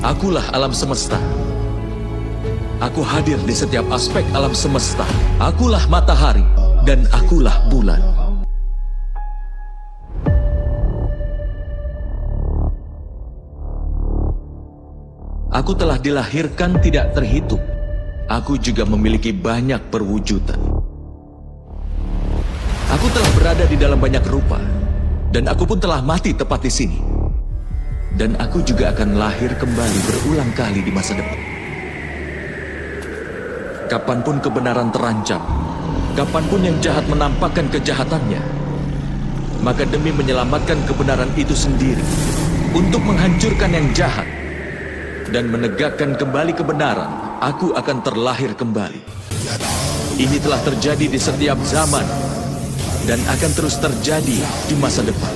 Akulah alam semesta. Aku hadir di setiap aspek alam semesta. Akulah matahari dan akulah bulan. Aku telah dilahirkan tidak terhitung. Aku juga memiliki banyak perwujudan. Aku telah berada di dalam banyak rupa, dan aku pun telah mati tepat di sini. Dan aku juga akan lahir kembali berulang kali di masa depan. Kapanpun kebenaran terancam, kapanpun yang jahat menampakkan kejahatannya, maka demi menyelamatkan kebenaran itu sendiri, untuk menghancurkan yang jahat, dan menegakkan kembali kebenaran, aku akan terlahir kembali. Ini telah terjadi di setiap zaman, dan akan terus terjadi di masa depan.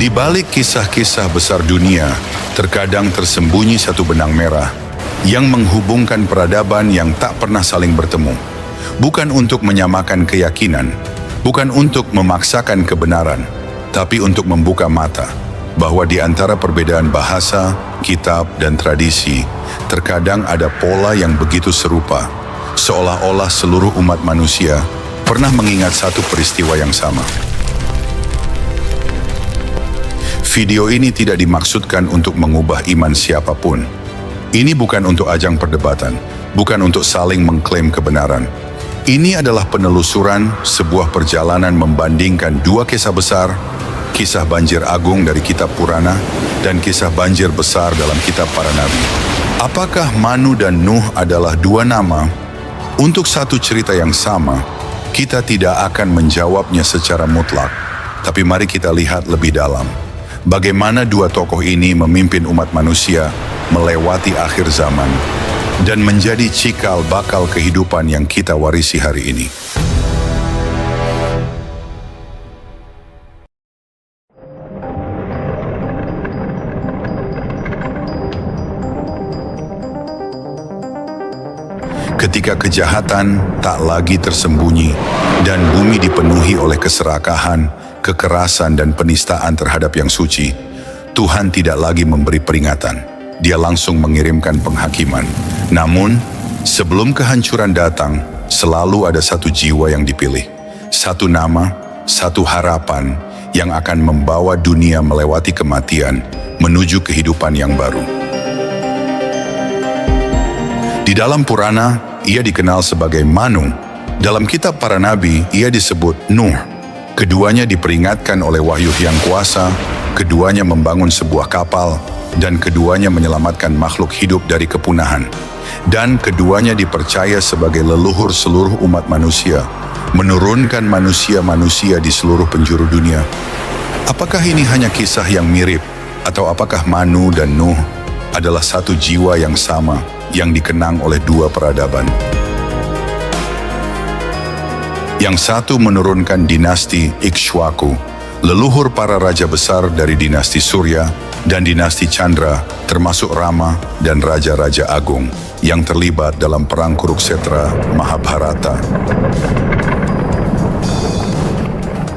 Di balik kisah-kisah besar dunia, terkadang tersembunyi satu benang merah yang menghubungkan peradaban yang tak pernah saling bertemu. Bukan untuk menyamakan keyakinan, bukan untuk memaksakan kebenaran, tapi untuk membuka mata bahwa di antara perbedaan bahasa, kitab, dan tradisi, terkadang ada pola yang begitu serupa, seolah-olah seluruh umat manusia pernah mengingat satu peristiwa yang sama. Video ini tidak dimaksudkan untuk mengubah iman siapapun. Ini bukan untuk ajang perdebatan, bukan untuk saling mengklaim kebenaran. Ini adalah penelusuran sebuah perjalanan membandingkan dua kisah besar, kisah banjir agung dari kitab Purana dan kisah banjir besar dalam kitab para nabi. Apakah Manu dan Nuh adalah dua nama untuk satu cerita yang sama? Kita tidak akan menjawabnya secara mutlak, tapi mari kita lihat lebih dalam. Bagaimana dua tokoh ini memimpin umat manusia melewati akhir zaman dan menjadi cikal bakal kehidupan yang kita warisi hari ini. Ketika kejahatan tak lagi tersembunyi dan bumi dipenuhi oleh keserakahan, kekerasan dan penistaan terhadap yang suci, Tuhan tidak lagi memberi peringatan. Dia langsung mengirimkan penghakiman. Namun, sebelum kehancuran datang, selalu ada satu jiwa yang dipilih. Satu nama, satu harapan yang akan membawa dunia melewati kematian menuju kehidupan yang baru. Di dalam Purana, ia dikenal sebagai Manu. Dalam kitab para nabi, ia disebut Nuh. Keduanya diperingatkan oleh wahyu yang kuasa, keduanya membangun sebuah kapal, dan keduanya menyelamatkan makhluk hidup dari kepunahan. Dan keduanya dipercaya sebagai leluhur seluruh umat manusia, menurunkan manusia-manusia di seluruh penjuru dunia. Apakah ini hanya kisah yang mirip, atau apakah Manu dan Nuh adalah satu jiwa yang sama yang dikenang oleh dua peradaban? Yang satu menurunkan dinasti Ikshwaku, leluhur para raja besar dari dinasti Surya dan dinasti Chandra, termasuk Rama dan raja-raja agung yang terlibat dalam perang Kurukshetra Mahabharata.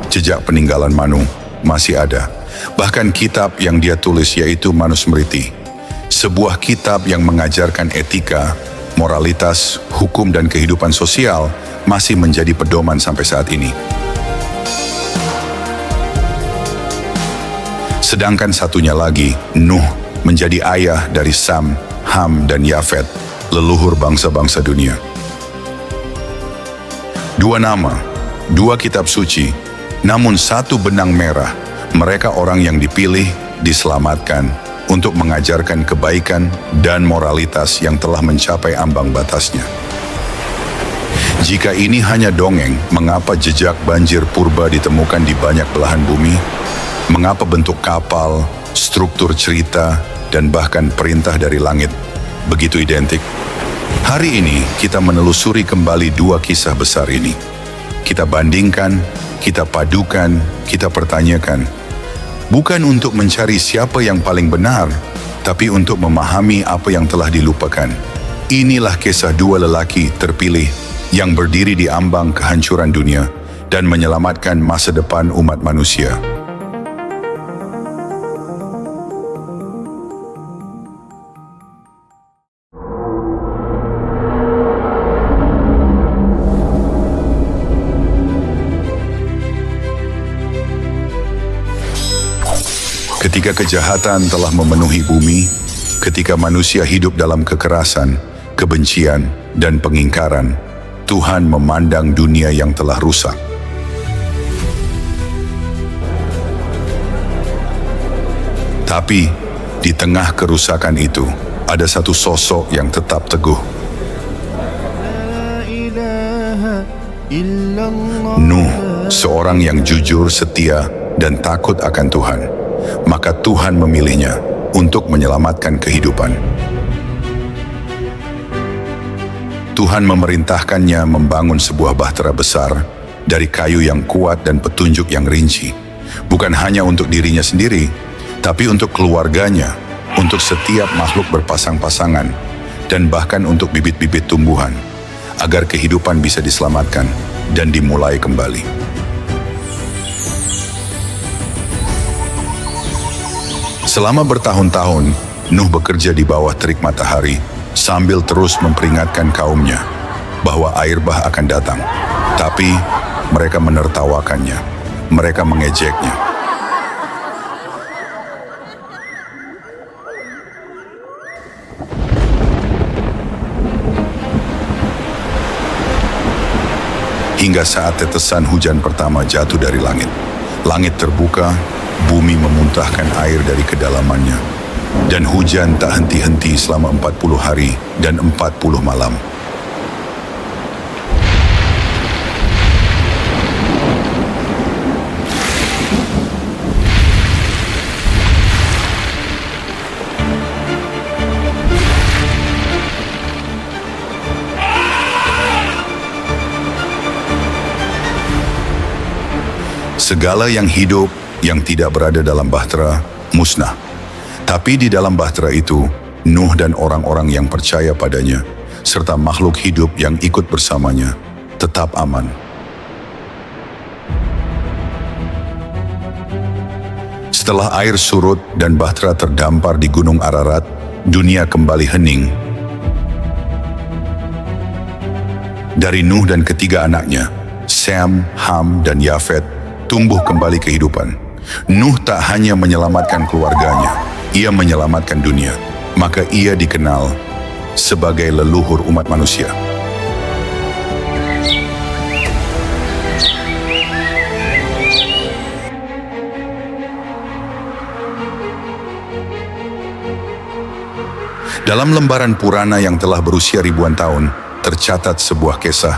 Jejak peninggalan Manu masih ada. Bahkan kitab yang dia tulis yaitu Manusmriti, sebuah kitab yang mengajarkan etika, moralitas, hukum dan kehidupan sosial, masih menjadi pedoman sampai saat ini. Sedangkan satunya lagi, Nuh, menjadi ayah dari Sam, Ham dan Yafet, leluhur bangsa-bangsa dunia. Dua nama, dua kitab suci, namun satu benang merah. Mereka orang yang dipilih, diselamatkan untuk mengajarkan kebaikan dan moralitas yang telah mencapai ambang batasnya. Jika ini hanya dongeng, mengapa jejak banjir purba ditemukan di banyak belahan bumi? Mengapa bentuk kapal, struktur cerita, dan bahkan perintah dari langit begitu identik? Hari ini kita menelusuri kembali dua kisah besar ini. Kita bandingkan, kita padukan, kita pertanyakan. Bukan untuk mencari siapa yang paling benar, tapi untuk memahami apa yang telah dilupakan. Inilah kisah dua lelaki terpilih yang berdiri di ambang kehancuran dunia dan menyelamatkan masa depan umat manusia. Ketika kejahatan telah memenuhi bumi, ketika manusia hidup dalam kekerasan, kebencian, dan pengingkaran, Tuhan memandang dunia yang telah rusak. Tapi, di tengah kerusakan itu, ada satu sosok yang tetap teguh. Nuh, seorang yang jujur, setia, dan takut akan Tuhan. Maka Tuhan memilihnya untuk menyelamatkan kehidupan. Tuhan memerintahkannya membangun sebuah bahtera besar dari kayu yang kuat dan petunjuk yang rinci, bukan hanya untuk dirinya sendiri, tapi untuk keluarganya, untuk setiap makhluk berpasang-pasangan, dan bahkan untuk bibit-bibit tumbuhan, agar kehidupan bisa diselamatkan dan dimulai kembali. Selama bertahun-tahun, Nuh bekerja di bawah terik matahari sambil terus memperingatkan kaumnya bahwa air bah akan datang. Tapi mereka menertawakannya, mereka mengejeknya. Hingga saat tetesan hujan pertama jatuh dari langit. Langit terbuka, bumi memuntahkan air dari kedalamannya, dan hujan tak henti-henti selama 40 hari dan 40 malam. Segala yang hidup yang tidak berada dalam bahtera musnah. Tapi di dalam bahtera itu, Nuh dan orang-orang yang percaya padanya, serta makhluk hidup yang ikut bersamanya, tetap aman. Setelah air surut dan bahtera terdampar di Gunung Ararat, dunia kembali hening. Dari Nuh dan ketiga anaknya, Sam, Ham, dan Yafet, tumbuh kembali kehidupan. Nuh tak hanya menyelamatkan keluarganya, ia menyelamatkan dunia. Maka ia dikenal sebagai leluhur umat manusia. Dalam lembaran Purana yang telah berusia ribuan tahun, tercatat sebuah kisah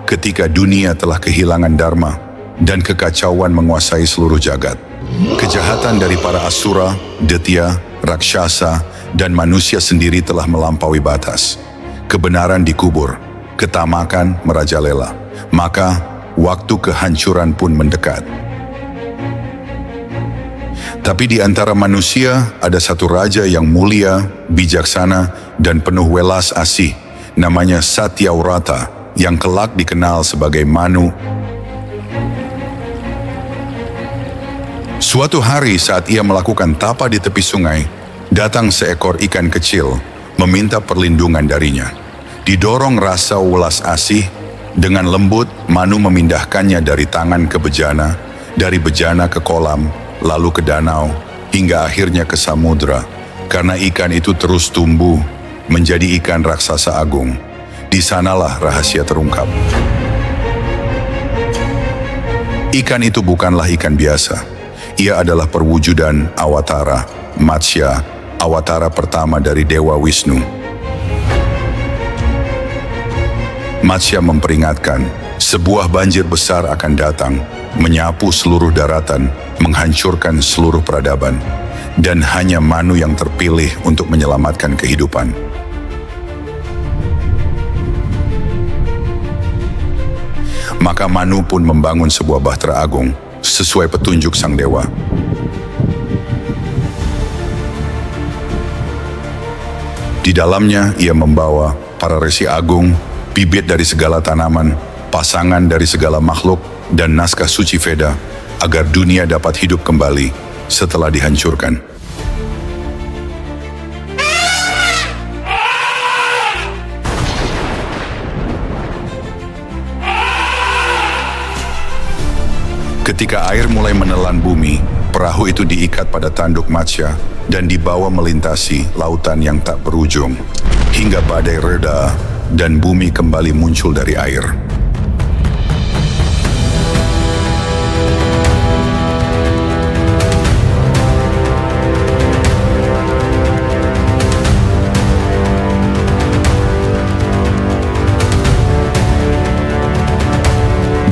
ketika dunia telah kehilangan dharma dan kekacauan menguasai seluruh jagat. Kejahatan dari para asura, detya, raksasa, dan manusia sendiri telah melampaui batas. Kebenaran dikubur, ketamakan merajalela. Maka, waktu kehancuran pun mendekat. Tapi di antara manusia ada satu raja yang mulia, bijaksana, dan penuh welas asih. Namanya Satyavrata, yang kelak dikenal sebagai Manu. Suatu hari saat ia melakukan tapa di tepi sungai, datang seekor ikan kecil meminta perlindungan darinya. Didorong rasa welas asih, dengan lembut Manu memindahkannya dari tangan ke bejana, dari bejana ke kolam, lalu ke danau, hingga akhirnya ke samudra. Karena ikan itu terus tumbuh menjadi ikan raksasa agung. Di sanalah rahasia terungkap. Ikan itu bukanlah ikan biasa. Ia adalah perwujudan Awatara, Matsya, Awatara pertama dari Dewa Wisnu. Matsya memperingatkan, sebuah banjir besar akan datang, menyapu seluruh daratan, menghancurkan seluruh peradaban, dan hanya Manu yang terpilih untuk menyelamatkan kehidupan. Maka Manu pun membangun sebuah bahtera agung, sesuai petunjuk sang dewa. Di dalamnya ia membawa para resi agung, bibit dari segala tanaman, pasangan dari segala makhluk, dan naskah suci Veda, agar dunia dapat hidup kembali setelah dihancurkan. Ketika air mulai menelan bumi, perahu itu diikat pada tanduk Matsya dan dibawa melintasi lautan yang tak berujung, hingga badai reda dan bumi kembali muncul dari air.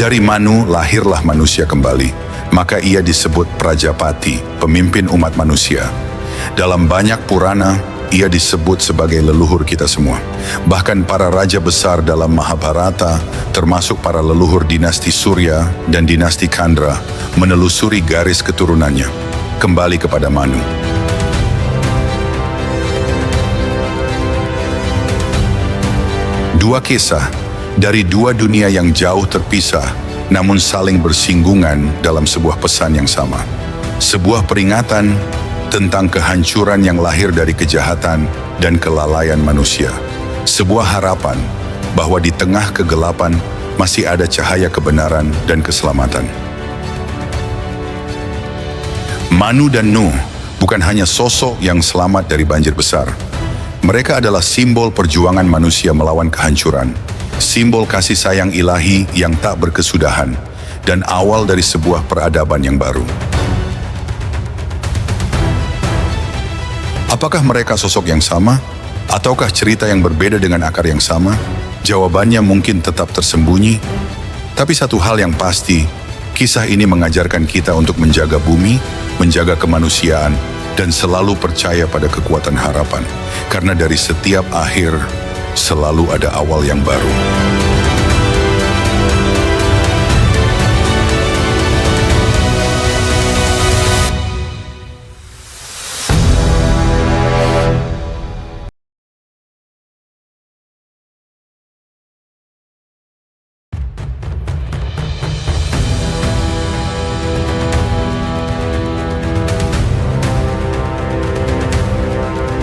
Dari Manu lahirlah manusia kembali, maka ia disebut Prajapati, pemimpin umat manusia. Dalam banyak Purana, ia disebut sebagai leluhur kita semua. Bahkan para raja besar dalam Mahabharata, termasuk para leluhur dinasti Surya dan dinasti Kandra, menelusuri garis keturunannya, kembali kepada Manu. Dua kisah dari dua dunia yang jauh terpisah, namun saling bersinggungan dalam sebuah pesan yang sama. Sebuah peringatan tentang kehancuran yang lahir dari kejahatan dan kelalaian manusia. Sebuah harapan bahwa di tengah kegelapan masih ada cahaya kebenaran dan keselamatan. Manu dan Nuh bukan hanya sosok yang selamat dari banjir besar. Mereka adalah simbol perjuangan manusia melawan kehancuran, simbol kasih sayang ilahi yang tak berkesudahan, dan awal dari sebuah peradaban yang baru. Apakah mereka sosok yang sama? Ataukah cerita yang berbeda dengan akar yang sama? Jawabannya mungkin tetap tersembunyi. Tapi satu hal yang pasti, kisah ini mengajarkan kita untuk menjaga bumi, menjaga kemanusiaan, dan selalu percaya pada kekuatan harapan. Karena dari setiap akhir, selalu ada awal yang baru.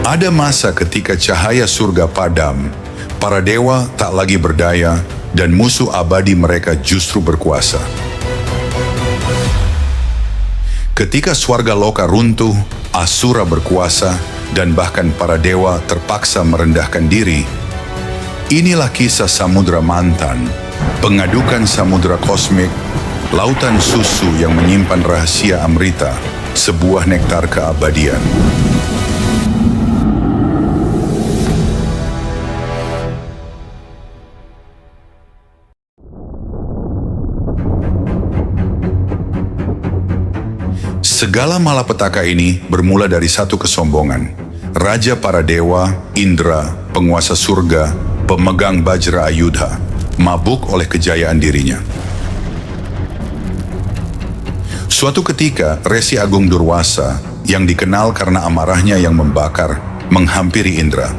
Ada masa ketika cahaya surga padam, para dewa tak lagi berdaya, dan musuh abadi mereka justru berkuasa. Ketika swarga loka runtuh, asura berkuasa, dan bahkan para dewa terpaksa merendahkan diri, inilah kisah Samudra Mantan, pengadukan samudra kosmik, lautan susu yang menyimpan rahasia Amrita, sebuah nektar keabadian. Segala malapetaka ini bermula dari satu kesombongan. Raja para dewa, Indra, penguasa surga, pemegang Bajra Ayudha, mabuk oleh kejayaan dirinya. Suatu ketika, Resi Agung Durwasa, yang dikenal karena amarahnya yang membakar, menghampiri Indra.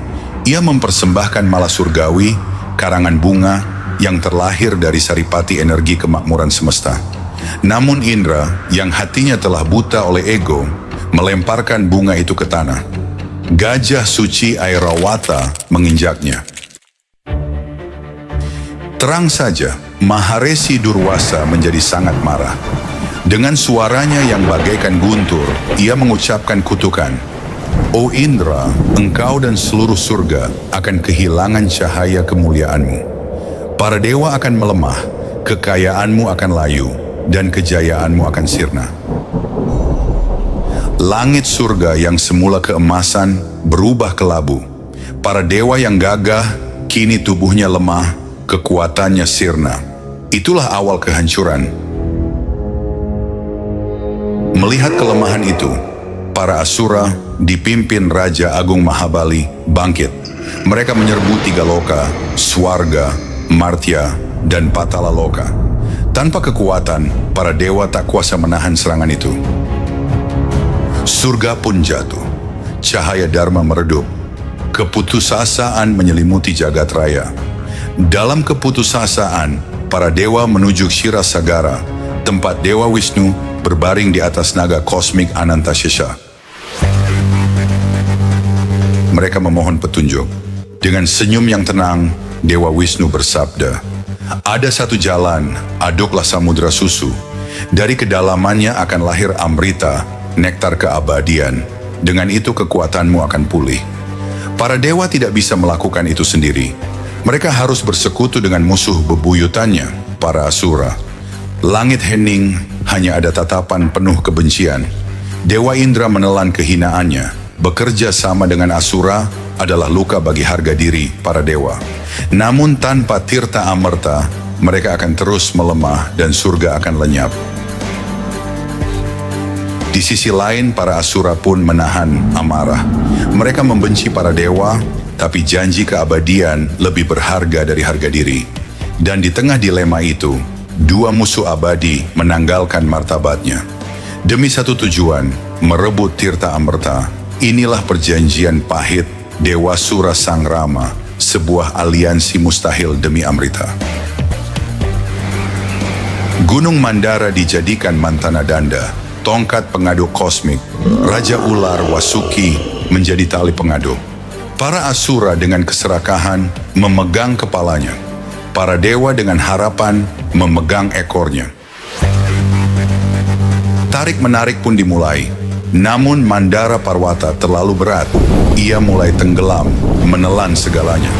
Ia mempersembahkan mala surgawi, karangan bunga, yang terlahir dari saripati energi kemakmuran semesta. Namun Indra, yang hatinya telah buta oleh ego, melemparkan bunga itu ke tanah. Gajah suci Airawata menginjaknya. Terang saja, Maharesi Durwasa menjadi sangat marah. Dengan suaranya yang bagaikan guntur, ia mengucapkan kutukan. O Indra, engkau dan seluruh surga akan kehilangan cahaya kemuliaanmu. Para dewa akan melemah, kekayaanmu akan layu, dan kejayaanmu akan sirna. Langit surga yang semula keemasan berubah kelabu. Para dewa yang gagah, kini tubuhnya lemah, kekuatannya sirna. Itulah awal kehancuran. Melihat kelemahan itu, para asura dipimpin Raja Agung Mahabali bangkit. Mereka menyerbu tiga loka, swarga, Martya, dan Patala Loka. Tanpa kekuatan, para dewa tak kuasa menahan serangan itu. Surga pun jatuh. Cahaya Dharma meredup. Keputusasaan menyelimuti jagat raya. Dalam keputusasaan, para dewa menuju Shirasagara, tempat Dewa Wisnu berbaring di atas naga kosmik Anantashesha. Mereka memohon petunjuk. Dengan senyum yang tenang, Dewa Wisnu bersabda, ada satu jalan, aduklah samudra susu. Dari kedalamannya akan lahir amrita, nektar keabadian. Dengan itu kekuatanmu akan pulih. Para dewa tidak bisa melakukan itu sendiri. Mereka harus bersekutu dengan musuh bebuyutannya, para asura. Langit hening, hanya ada tatapan penuh kebencian. Dewa Indra menelan kehinaannya. Bekerja sama dengan asura adalah luka bagi harga diri para dewa. Namun tanpa tirta amerta, mereka akan terus melemah dan surga akan lenyap. Di sisi lain, para asura pun menahan amarah. Mereka membenci para dewa, tapi janji keabadian lebih berharga dari harga diri. Dan di tengah dilema itu, dua musuh abadi menanggalkan martabatnya. Demi satu tujuan, merebut tirta amerta. Inilah perjanjian pahit Dewa Sura Sang Rama, sebuah aliansi mustahil demi amrita. Gunung Mandara dijadikan mantana danda, tongkat pengaduk kosmik. Raja Ular Wasuki menjadi tali pengaduk. Para asura dengan keserakahan memegang kepalanya. Para dewa dengan harapan memegang ekornya. Tarik-menarik pun dimulai. Namun Mandara Parwata terlalu berat. Ia mulai tenggelam, menelan segalanya.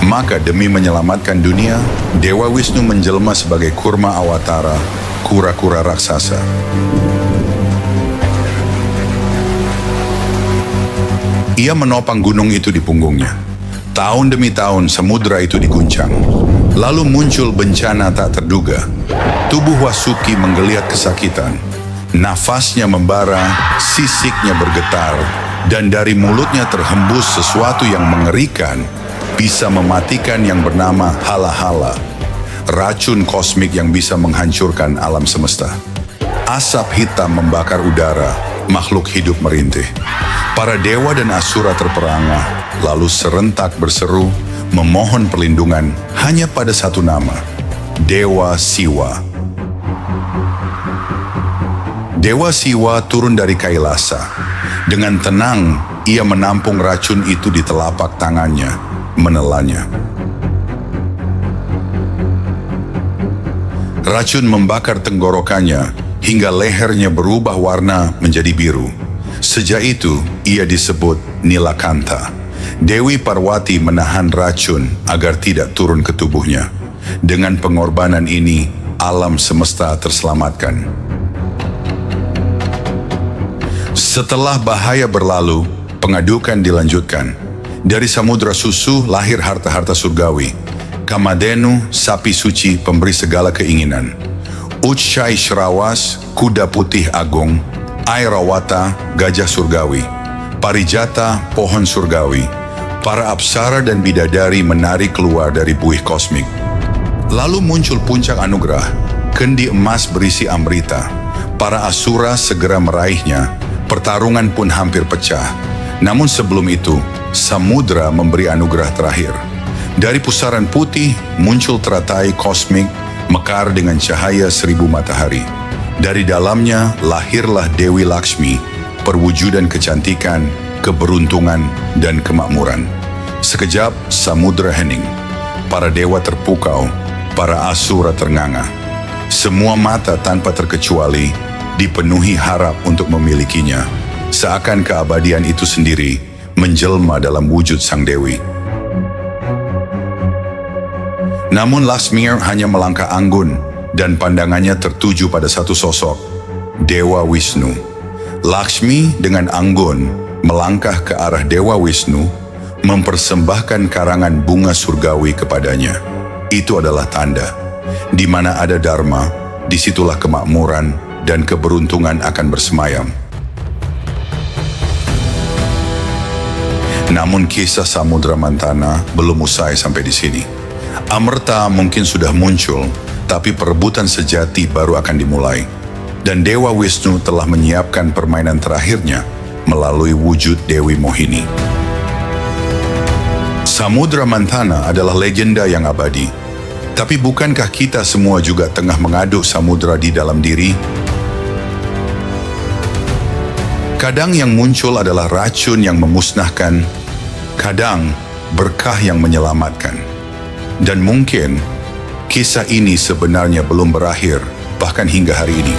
Maka demi menyelamatkan dunia, Dewa Wisnu menjelma sebagai kurma awatara, kura-kura raksasa. Ia menopang gunung itu di punggungnya. Tahun demi tahun samudra itu diguncang. Lalu muncul bencana tak terduga. Tubuh Wasuki menggeliat kesakitan. Nafasnya membara, sisiknya bergetar, dan dari mulutnya terhembus sesuatu yang mengerikan, bisa mematikan yang bernama hala-hala, racun kosmik yang bisa menghancurkan alam semesta. Asap hitam membakar udara, makhluk hidup merintih. Para dewa dan asura terperangah, lalu serentak berseru, memohon perlindungan hanya pada satu nama, Dewa Siwa. Dewa Siwa turun dari Kailasa. Dengan tenang, ia menampung racun itu di telapak tangannya, menelannya. Racun membakar tenggorokannya hingga lehernya berubah warna menjadi biru. Sejak itu, ia disebut Nilakanta. Dewi Parwati menahan racun agar tidak turun ke tubuhnya. Dengan pengorbanan ini, alam semesta terselamatkan. Setelah bahaya berlalu, pengadukan dilanjutkan. Dari samudra susu lahir harta-harta surgawi. Kamadenu, sapi suci, pemberi segala keinginan. Utshai Shrawas, kuda putih agung, Airawata, gajah surgawi, Parijata, pohon surgawi, para apsara dan bidadari menari keluar dari buih kosmik. Lalu muncul puncak anugerah, kendi emas berisi amrita. Para asura segera meraihnya, pertarungan pun hampir pecah. Namun sebelum itu, samudra memberi anugerah terakhir. Dari pusaran putih muncul teratai kosmik, mekar dengan cahaya 1000 matahari. Dari dalamnya lahirlah Dewi Lakshmi, perwujudan kecantikan, keberuntungan, dan kemakmuran. Sekejap samudra hening, para dewa terpukau, para asura ternganga. Semua mata tanpa terkecuali dipenuhi harap untuk memilikinya, seakan keabadian itu sendiri menjelma dalam wujud sang dewi. Namun Laksmi hanya melangkah anggun dan pandangannya tertuju pada satu sosok, Dewa Wisnu. Lakshmi dengan anggun melangkah ke arah Dewa Wisnu, mempersembahkan karangan bunga surgawi kepadanya. Itu adalah tanda, di mana ada Dharma, disitulah kemakmuran dan keberuntungan akan bersemayam. Namun kisah Samudra Mantana belum usai sampai di sini. Amerta mungkin sudah muncul, tapi perebutan sejati baru akan dimulai. Dan Dewa Wisnu telah menyiapkan permainan terakhirnya melalui wujud Dewi Mohini. Samudra Mantana adalah legenda yang abadi. Tapi bukankah kita semua juga tengah mengaduk samudra di dalam diri? Kadang yang muncul adalah racun yang memusnahkan, kadang berkah yang menyelamatkan. Dan mungkin kisah ini sebenarnya belum berakhir, bahkan hingga hari ini.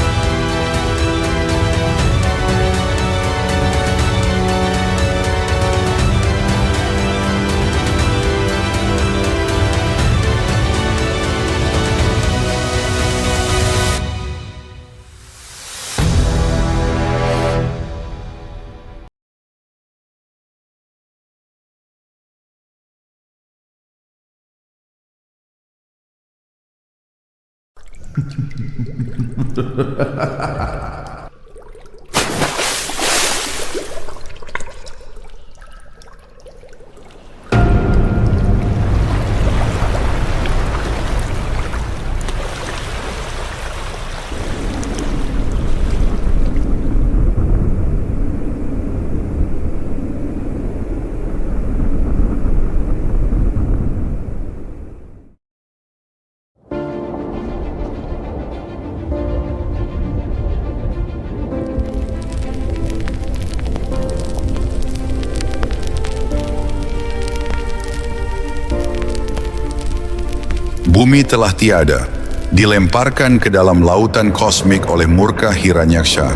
Bumi telah tiada, dilemparkan ke dalam lautan kosmik oleh murka Hiranyaksha.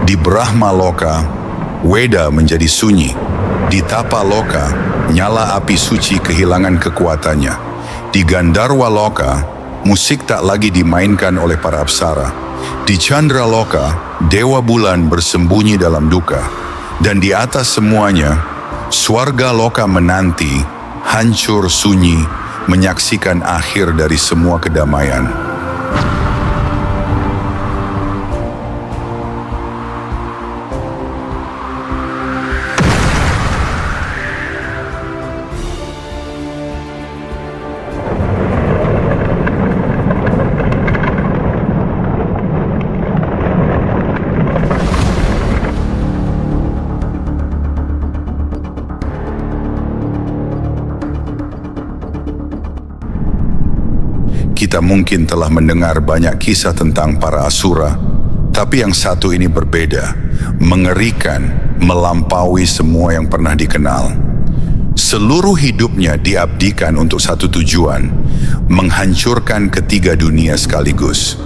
Di Brahma Loka, Weda menjadi sunyi. Di Tapa Loka, nyala api suci kehilangan kekuatannya. Di Gandharwa Loka, musik tak lagi dimainkan oleh para apsara. Di Chandra Loka, Dewa Bulan bersembunyi dalam duka. Dan di atas semuanya, Swarga Loka menanti, hancur sunyi, menyaksikan akhir dari semua kedamaian. Kita mungkin telah mendengar banyak kisah tentang para asura, tapi yang satu ini berbeda, mengerikan, melampaui semua yang pernah dikenal. Seluruh hidupnya diabdikan untuk satu tujuan, menghancurkan ketiga dunia sekaligus.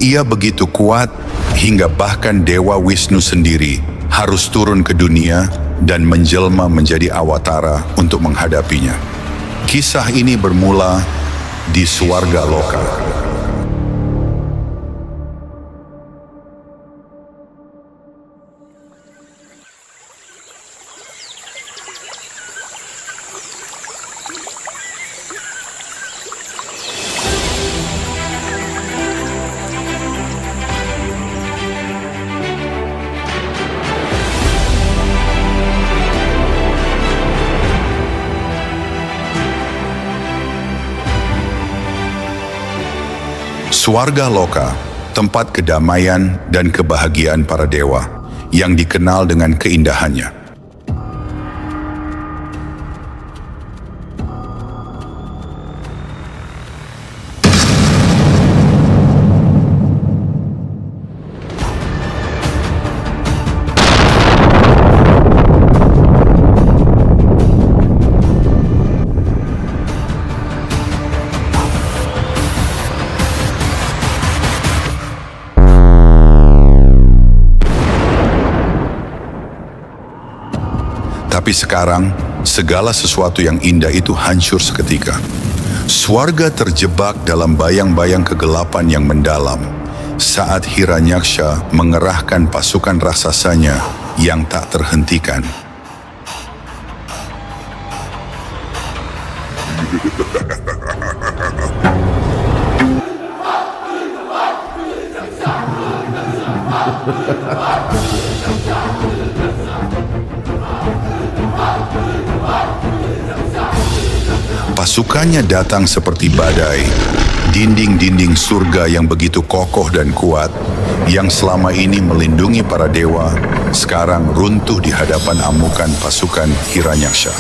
Ia begitu kuat hingga bahkan Dewa Wisnu sendiri harus turun ke dunia dan menjelma menjadi awatara untuk menghadapinya. Kisah ini bermula di Swarga Loka. Swarga Loka, tempat kedamaian dan kebahagiaan para dewa yang dikenal dengan keindahannya. Tapi sekarang, segala sesuatu yang indah itu hancur seketika. Swarga terjebak dalam bayang-bayang kegelapan yang mendalam saat Hiranyaksha mengerahkan pasukan raksasanya yang tak terhentikan. Pasukannya datang seperti badai, dinding-dinding surga yang begitu kokoh dan kuat, yang selama ini melindungi para dewa, sekarang runtuh di hadapan amukan pasukan Hiranyaksha.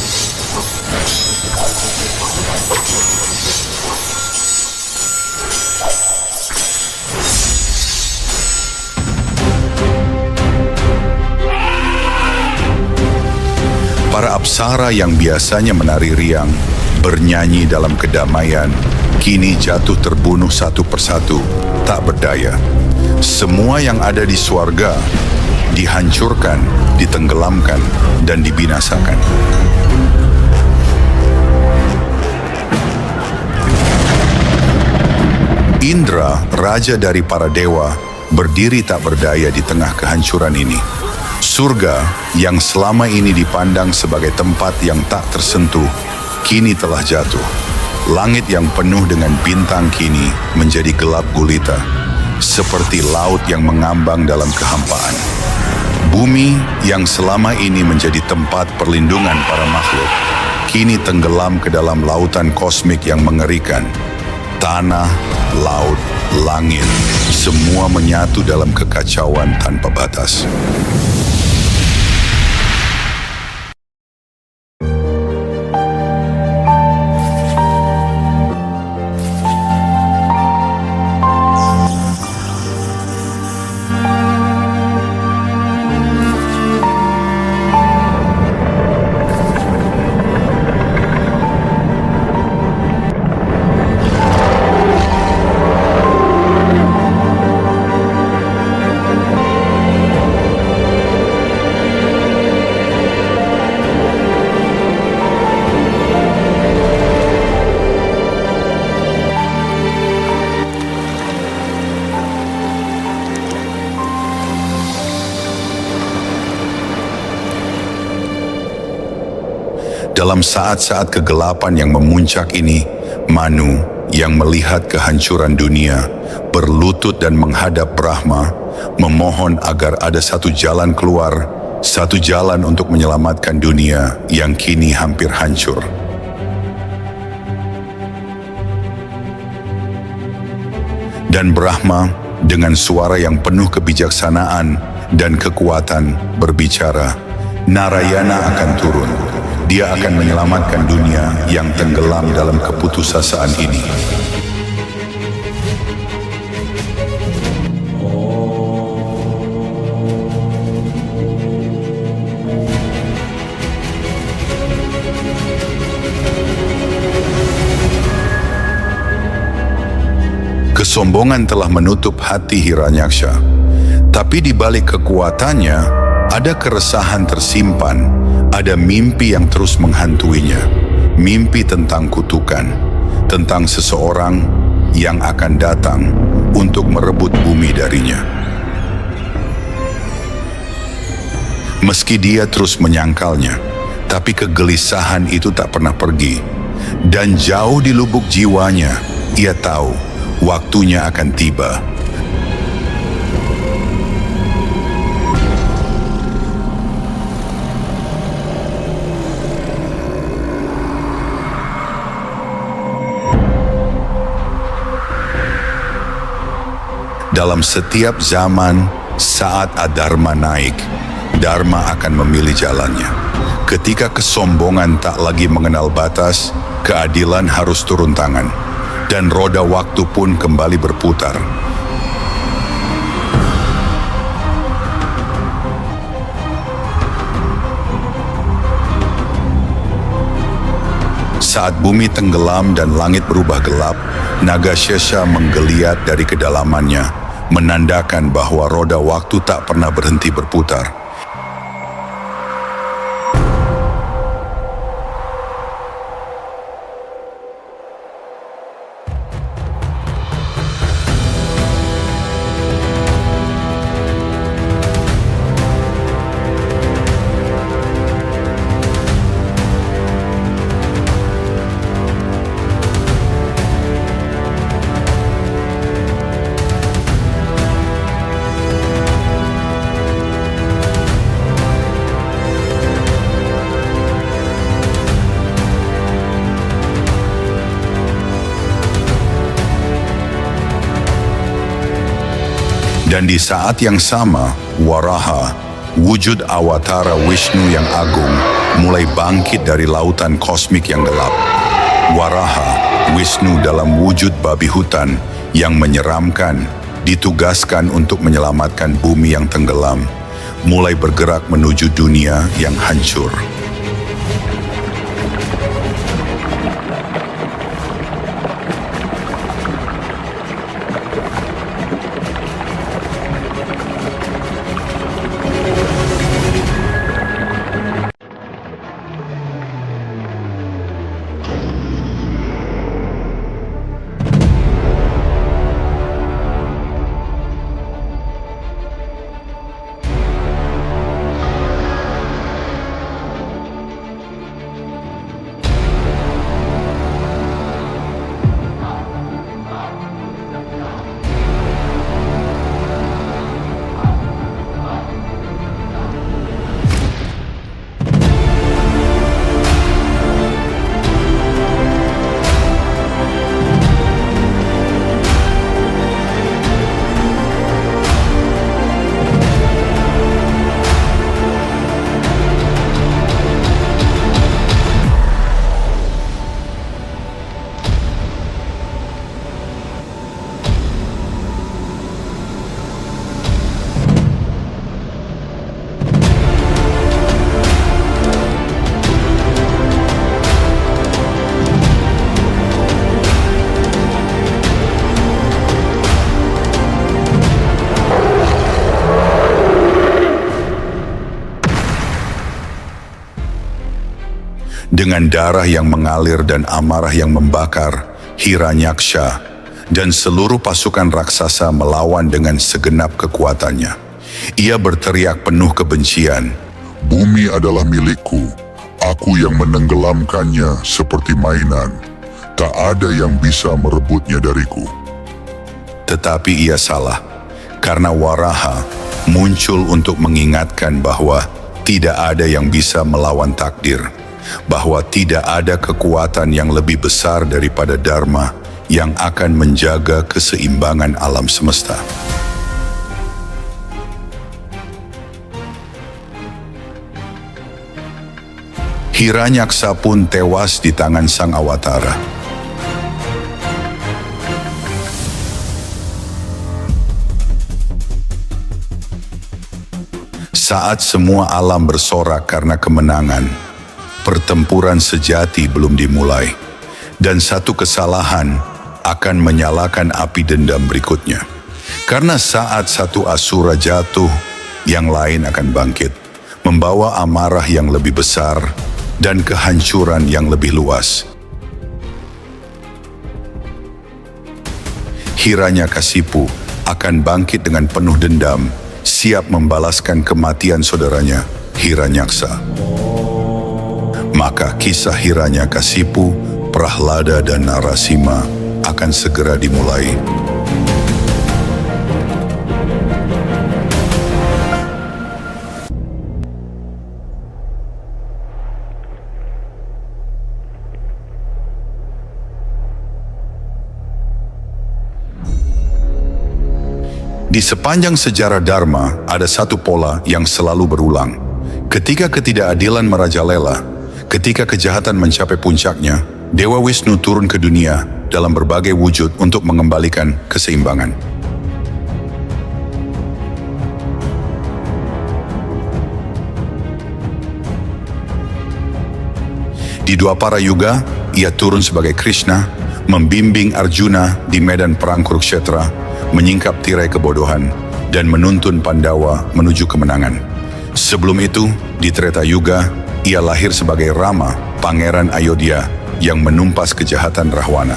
Para apsara yang biasanya menari riang, bernyanyi dalam kedamaian, kini jatuh terbunuh satu persatu, tak berdaya. Semua yang ada di swarga dihancurkan, ditenggelamkan, dan dibinasakan. Indra, raja dari para dewa, berdiri tak berdaya di tengah kehancuran ini. Surga yang selama ini dipandang sebagai tempat yang tak tersentuh, kini telah jatuh. Langit yang penuh dengan bintang kini menjadi gelap gulita, seperti laut yang mengambang dalam kehampaan. Bumi yang selama ini menjadi tempat perlindungan para makhluk, kini tenggelam ke dalam lautan kosmik yang mengerikan. Tanah, laut, langit, semua menyatu dalam kekacauan tanpa batas. Dalam saat-saat kegelapan yang memuncak ini, Manu yang melihat kehancuran dunia berlutut dan menghadap Brahma, memohon agar ada satu jalan keluar, satu jalan untuk menyelamatkan dunia yang kini hampir hancur. Dan Brahma dengan suara yang penuh kebijaksanaan dan kekuatan berbicara, Narayana akan turun. Dia akan menyelamatkan dunia yang tenggelam dalam keputusasaan ini. Kesombongan telah menutup hati Hiranyaksha, tapi di balik kekuatannya ada keresahan tersimpan. Ada mimpi yang terus menghantuinya, mimpi tentang kutukan, tentang seseorang yang akan datang untuk merebut bumi darinya. Meski dia terus menyangkalnya, tapi kegelisahan itu tak pernah pergi. Dan jauh di lubuk jiwanya, ia tahu waktunya akan tiba. Dalam setiap zaman, saat adharma naik, dharma akan memilih jalannya. Ketika kesombongan tak lagi mengenal batas, keadilan harus turun tangan, dan roda waktu pun kembali berputar. Saat bumi tenggelam dan langit berubah gelap, naga Shesha menggeliat dari kedalamannya, menandakan bahwa roda waktu tak pernah berhenti berputar. Dan di saat yang sama, Waraha, wujud awatara Wisnu yang agung, mulai bangkit dari lautan kosmik yang gelap. Waraha, Wisnu dalam wujud babi hutan yang menyeramkan, ditugaskan untuk menyelamatkan bumi yang tenggelam, mulai bergerak menuju dunia yang hancur. Dengan darah yang mengalir dan amarah yang membakar, Hiranyaksha dan seluruh pasukan raksasa melawan dengan segenap kekuatannya. Ia berteriak penuh kebencian, "Bumi adalah milikku. Aku yang menenggelamkannya seperti mainan. Tak ada yang bisa merebutnya dariku." Tetapi ia salah, karena Waraha muncul untuk mengingatkan bahwa tidak ada yang bisa melawan takdir, bahwa tidak ada kekuatan yang lebih besar daripada Dharma yang akan menjaga keseimbangan alam semesta. Hiranyaksa pun tewas di tangan sang awatara. Saat semua alam bersorak karena kemenangan, pertempuran sejati belum dimulai, dan satu kesalahan akan menyalakan api dendam berikutnya. Karena saat satu asura jatuh, yang lain akan bangkit, membawa amarah yang lebih besar dan kehancuran yang lebih luas. Hiranyakasipu akan bangkit dengan penuh dendam, siap membalaskan kematian saudaranya, Hiranyaksa. Maka kisah Hiranyakasipu, Prahlada dan Narasima akan segera dimulai. Di sepanjang sejarah Dharma ada satu pola yang selalu berulang. Ketika ketidakadilan merajalela, ketika kejahatan mencapai puncaknya, Dewa Wisnu turun ke dunia dalam berbagai wujud untuk mengembalikan keseimbangan. Di Dwapara Yuga, ia turun sebagai Krishna, membimbing Arjuna di medan perang Kurukshetra, menyingkap tirai kebodohan, dan menuntun Pandawa menuju kemenangan. Sebelum itu, di Treta Yuga, ia lahir sebagai Rama, Pangeran Ayodhya, yang menumpas kejahatan Rahwana.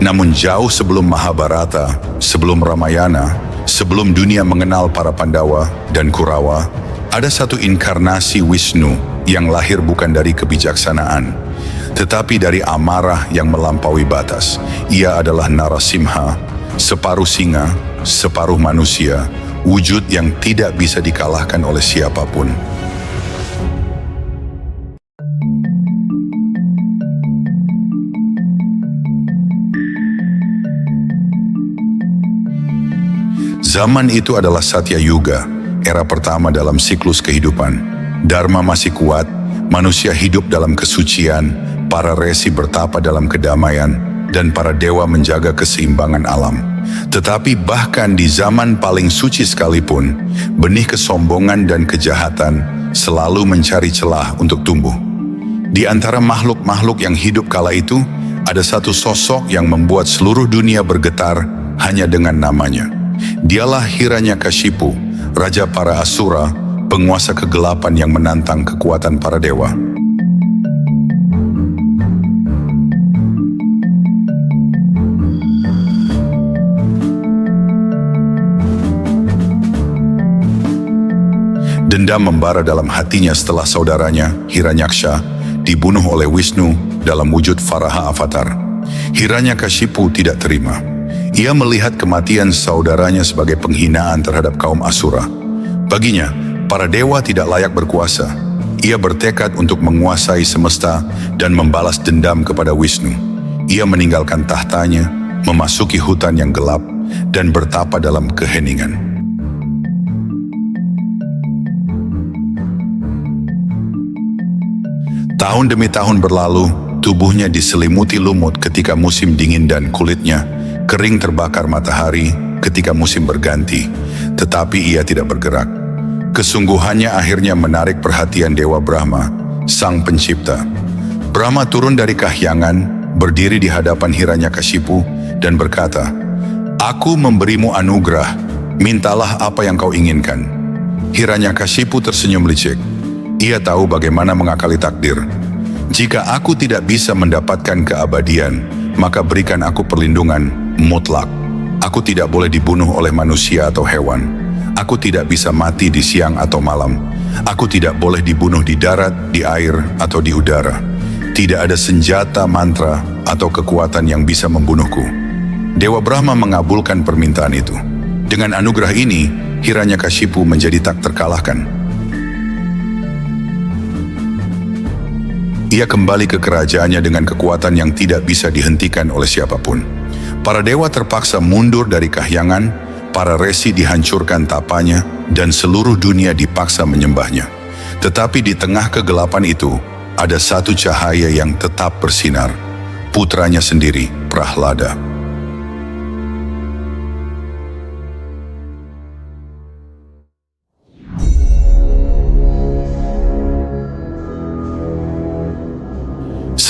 Namun jauh sebelum Mahabharata, sebelum Ramayana, sebelum dunia mengenal para Pandawa dan Kurawa, ada satu inkarnasi Wisnu yang lahir bukan dari kebijaksanaan, tetapi dari amarah yang melampaui batas. Ia adalah Narasimha, separuh singa, separuh manusia, wujud yang tidak bisa dikalahkan oleh siapapun. Zaman itu adalah Satya Yuga, era pertama dalam siklus kehidupan. Dharma masih kuat, manusia hidup dalam kesucian, para resi bertapa dalam kedamaian, dan para dewa menjaga keseimbangan alam. Tetapi bahkan di zaman paling suci sekalipun, benih kesombongan dan kejahatan selalu mencari celah untuk tumbuh. Di antara makhluk-makhluk yang hidup kala itu, ada satu sosok yang membuat seluruh dunia bergetar hanya dengan namanya. Dialah Hiranyakashipu, raja para Asura, penguasa kegelapan yang menantang kekuatan para dewa. Dendam membara dalam hatinya setelah saudaranya, Hiranyaksha, dibunuh oleh Wisnu dalam wujud Varaha Avatar. Hiranyakashipu tidak terima. Ia melihat kematian saudaranya sebagai penghinaan terhadap kaum Asura. Baginya, para dewa tidak layak berkuasa. Ia bertekad untuk menguasai semesta dan membalas dendam kepada Wisnu. Ia meninggalkan tahtanya, memasuki hutan yang gelap, dan bertapa dalam keheningan. Tahun demi tahun berlalu, tubuhnya diselimuti lumut ketika musim dingin dan kulitnya kering terbakar matahari ketika musim berganti, tetapi ia tidak bergerak. Kesungguhannya akhirnya menarik perhatian Dewa Brahma, sang pencipta. Brahma turun dari kahyangan, berdiri di hadapan Hiranyakashipu dan berkata, "Aku memberimu anugerah, mintalah apa yang kau inginkan." Hiranyakashipu tersenyum licik. Ia tahu bagaimana mengakali takdir. Jika aku tidak bisa mendapatkan keabadian, maka berikan aku perlindungan mutlak. Aku tidak boleh dibunuh oleh manusia atau hewan. Aku tidak bisa mati di siang atau malam. Aku tidak boleh dibunuh di darat, di air, atau di udara. Tidak ada senjata, mantra, atau kekuatan yang bisa membunuhku. Dewa Brahma mengabulkan permintaan itu. Dengan anugerah ini, Hiranyakashipu menjadi tak terkalahkan. Ia kembali ke kerajaannya dengan kekuatan yang tidak bisa dihentikan oleh siapapun. Para dewa terpaksa mundur dari kahyangan, para resi dihancurkan tapanya, dan seluruh dunia dipaksa menyembahnya. Tetapi di tengah kegelapan itu, ada satu cahaya yang tetap bersinar, putranya sendiri, Prahlada.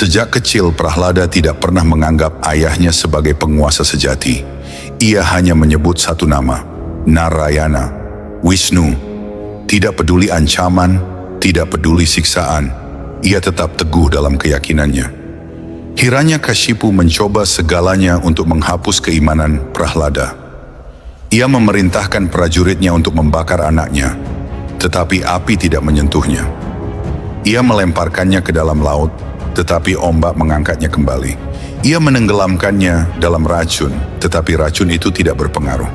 Sejak kecil, Prahlada tidak pernah menganggap ayahnya sebagai penguasa sejati. Ia hanya menyebut satu nama, Narayana, Wisnu. Tidak peduli ancaman, tidak peduli siksaan, ia tetap teguh dalam keyakinannya. Hiranyakashipu mencoba segalanya untuk menghapus keimanan Prahlada. Ia memerintahkan prajuritnya untuk membakar anaknya, tetapi api tidak menyentuhnya. Ia melemparkannya ke dalam laut, tetapi ombak mengangkatnya kembali. Ia menenggelamkannya dalam racun, tetapi racun itu tidak berpengaruh.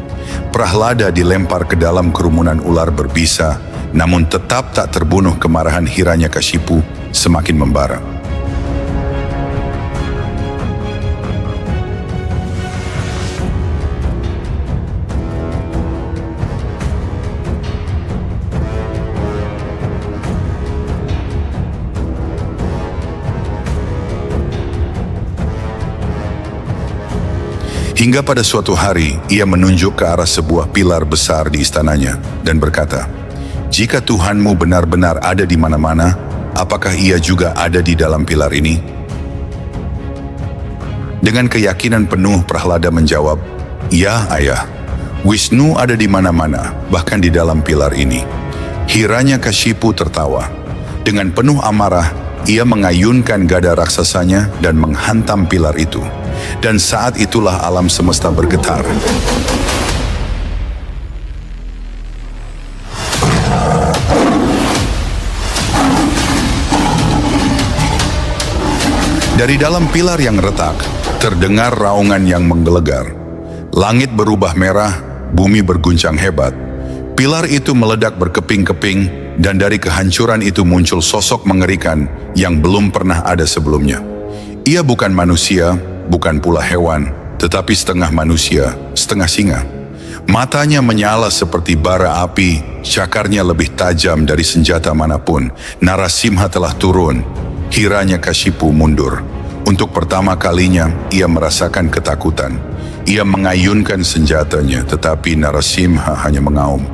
Prahlada dilempar ke dalam kerumunan ular berbisa, namun tetap tak terbunuh. Kemarahan Hiranyakashipu semakin membara. Hingga pada suatu hari, ia menunjuk ke arah sebuah pilar besar di istananya dan berkata, "Jika Tuhanmu benar-benar ada di mana-mana, apakah ia juga ada di dalam pilar ini?" Dengan keyakinan penuh Prahlada menjawab, "Ya, Ayah. Wisnu ada di mana-mana, bahkan di dalam pilar ini." Hiranyakashipu tertawa. Dengan penuh amarah, ia mengayunkan gada raksasanya dan menghantam pilar itu. Dan saat itulah alam semesta bergetar. Dari dalam pilar yang retak, terdengar raungan yang menggelegar. Langit berubah merah, bumi berguncang hebat. Pilar itu meledak berkeping-keping, dan dari kehancuran itu muncul sosok mengerikan yang belum pernah ada sebelumnya. Ia bukan manusia, bukan pula hewan, tetapi setengah manusia, setengah singa. Matanya menyala seperti bara api, cakarnya lebih tajam dari senjata manapun. Narasimha telah turun. Hiranyakashipu mundur. Untuk pertama kalinya, ia merasakan ketakutan. Ia mengayunkan senjatanya, tetapi Narasimha hanya mengaum.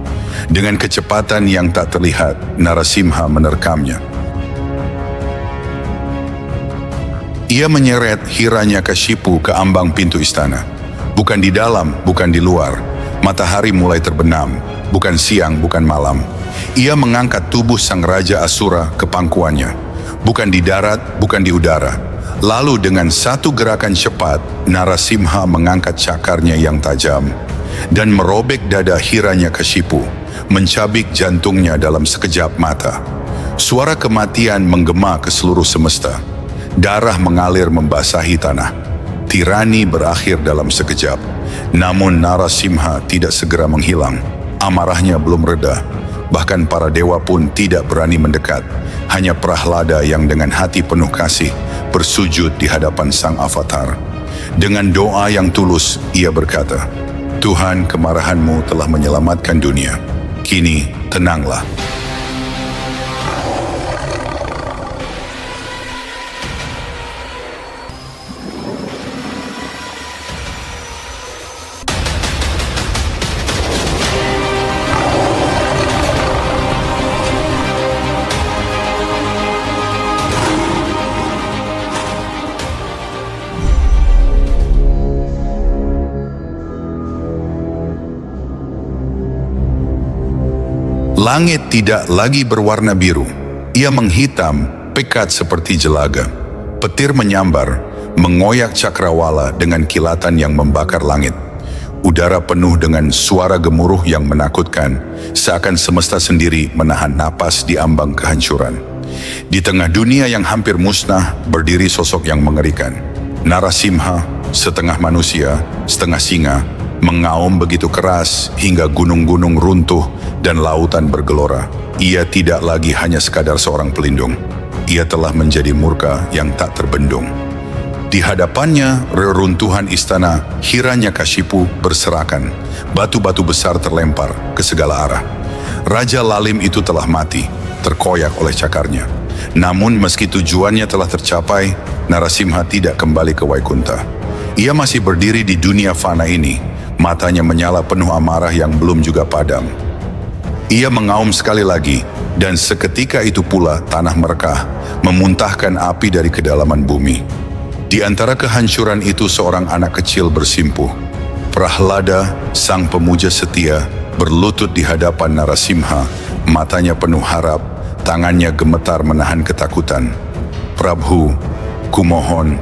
Dengan kecepatan yang tak terlihat, Narasimha menerkamnya. Ia menyeret Hiranyakashipu ke ambang pintu istana. Bukan di dalam, bukan di luar. Matahari mulai terbenam, bukan siang, bukan malam. Ia mengangkat tubuh sang Raja Asura ke pangkuannya. Bukan di darat, bukan di udara. Lalu dengan satu gerakan cepat, Narasimha mengangkat cakarnya yang tajam dan merobek dada Hiranyakashipu, mencabik jantungnya dalam sekejap mata. Suara kematian menggema ke seluruh semesta. Darah mengalir membasahi tanah. Tirani berakhir dalam sekejap. Namun Narasimha tidak segera menghilang. Amarahnya belum reda. Bahkan para dewa pun tidak berani mendekat. Hanya Prahlada yang dengan hati penuh kasih bersujud di hadapan sang avatar. Dengan doa yang tulus, ia berkata, "Tuhan, kemarahan-Mu telah menyelamatkan dunia. Kini, tenanglah." Langit tidak lagi berwarna biru. Ia menghitam, pekat seperti jelaga. Petir menyambar, mengoyak cakrawala dengan kilatan yang membakar langit. Udara penuh dengan suara gemuruh yang menakutkan, seakan semesta sendiri menahan napas di ambang kehancuran. Di tengah dunia yang hampir musnah, berdiri sosok yang mengerikan. Narasimha, setengah manusia, setengah singa, mengaum begitu keras hingga gunung-gunung runtuh dan lautan bergelora. Ia tidak lagi hanya sekadar seorang pelindung. Ia telah menjadi murka yang tak terbendung. Di hadapannya, reruntuhan istana Hiranyakashipu berserakan. Batu-batu besar terlempar ke segala arah. Raja Lalim itu telah mati, terkoyak oleh cakarnya. Namun meski tujuannya telah tercapai, Narasimha tidak kembali ke Waikunta. Ia masih berdiri di dunia fana ini. Matanya menyala penuh amarah yang belum juga padam. Ia mengaum sekali lagi, dan seketika itu pula tanah merekah, memuntahkan api dari kedalaman bumi. Di antara kehancuran itu seorang anak kecil bersimpuh. Prahlada, sang pemuja setia, berlutut di hadapan Narasimha, matanya penuh harap, tangannya gemetar menahan ketakutan. "Prabhu, kumohon,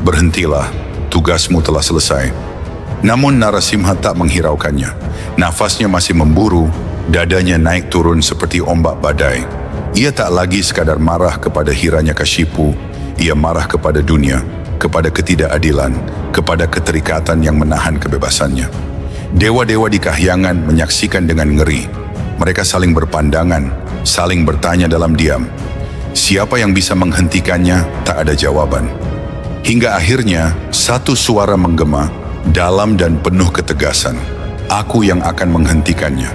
berhentilah, tugasmu telah selesai." Namun Narasimha tak menghiraukannya. Nafasnya masih memburu, dadanya naik turun seperti ombak badai. Ia tak lagi sekadar marah kepada Hiranyakashipu, ia marah kepada dunia, kepada ketidakadilan, kepada keterikatan yang menahan kebebasannya. Dewa-dewa di kahyangan menyaksikan dengan ngeri. Mereka saling berpandangan, saling bertanya dalam diam. Siapa yang bisa menghentikannya, tak ada jawaban. Hingga akhirnya, satu suara menggema, dalam dan penuh ketegasan, "Aku yang akan menghentikannya."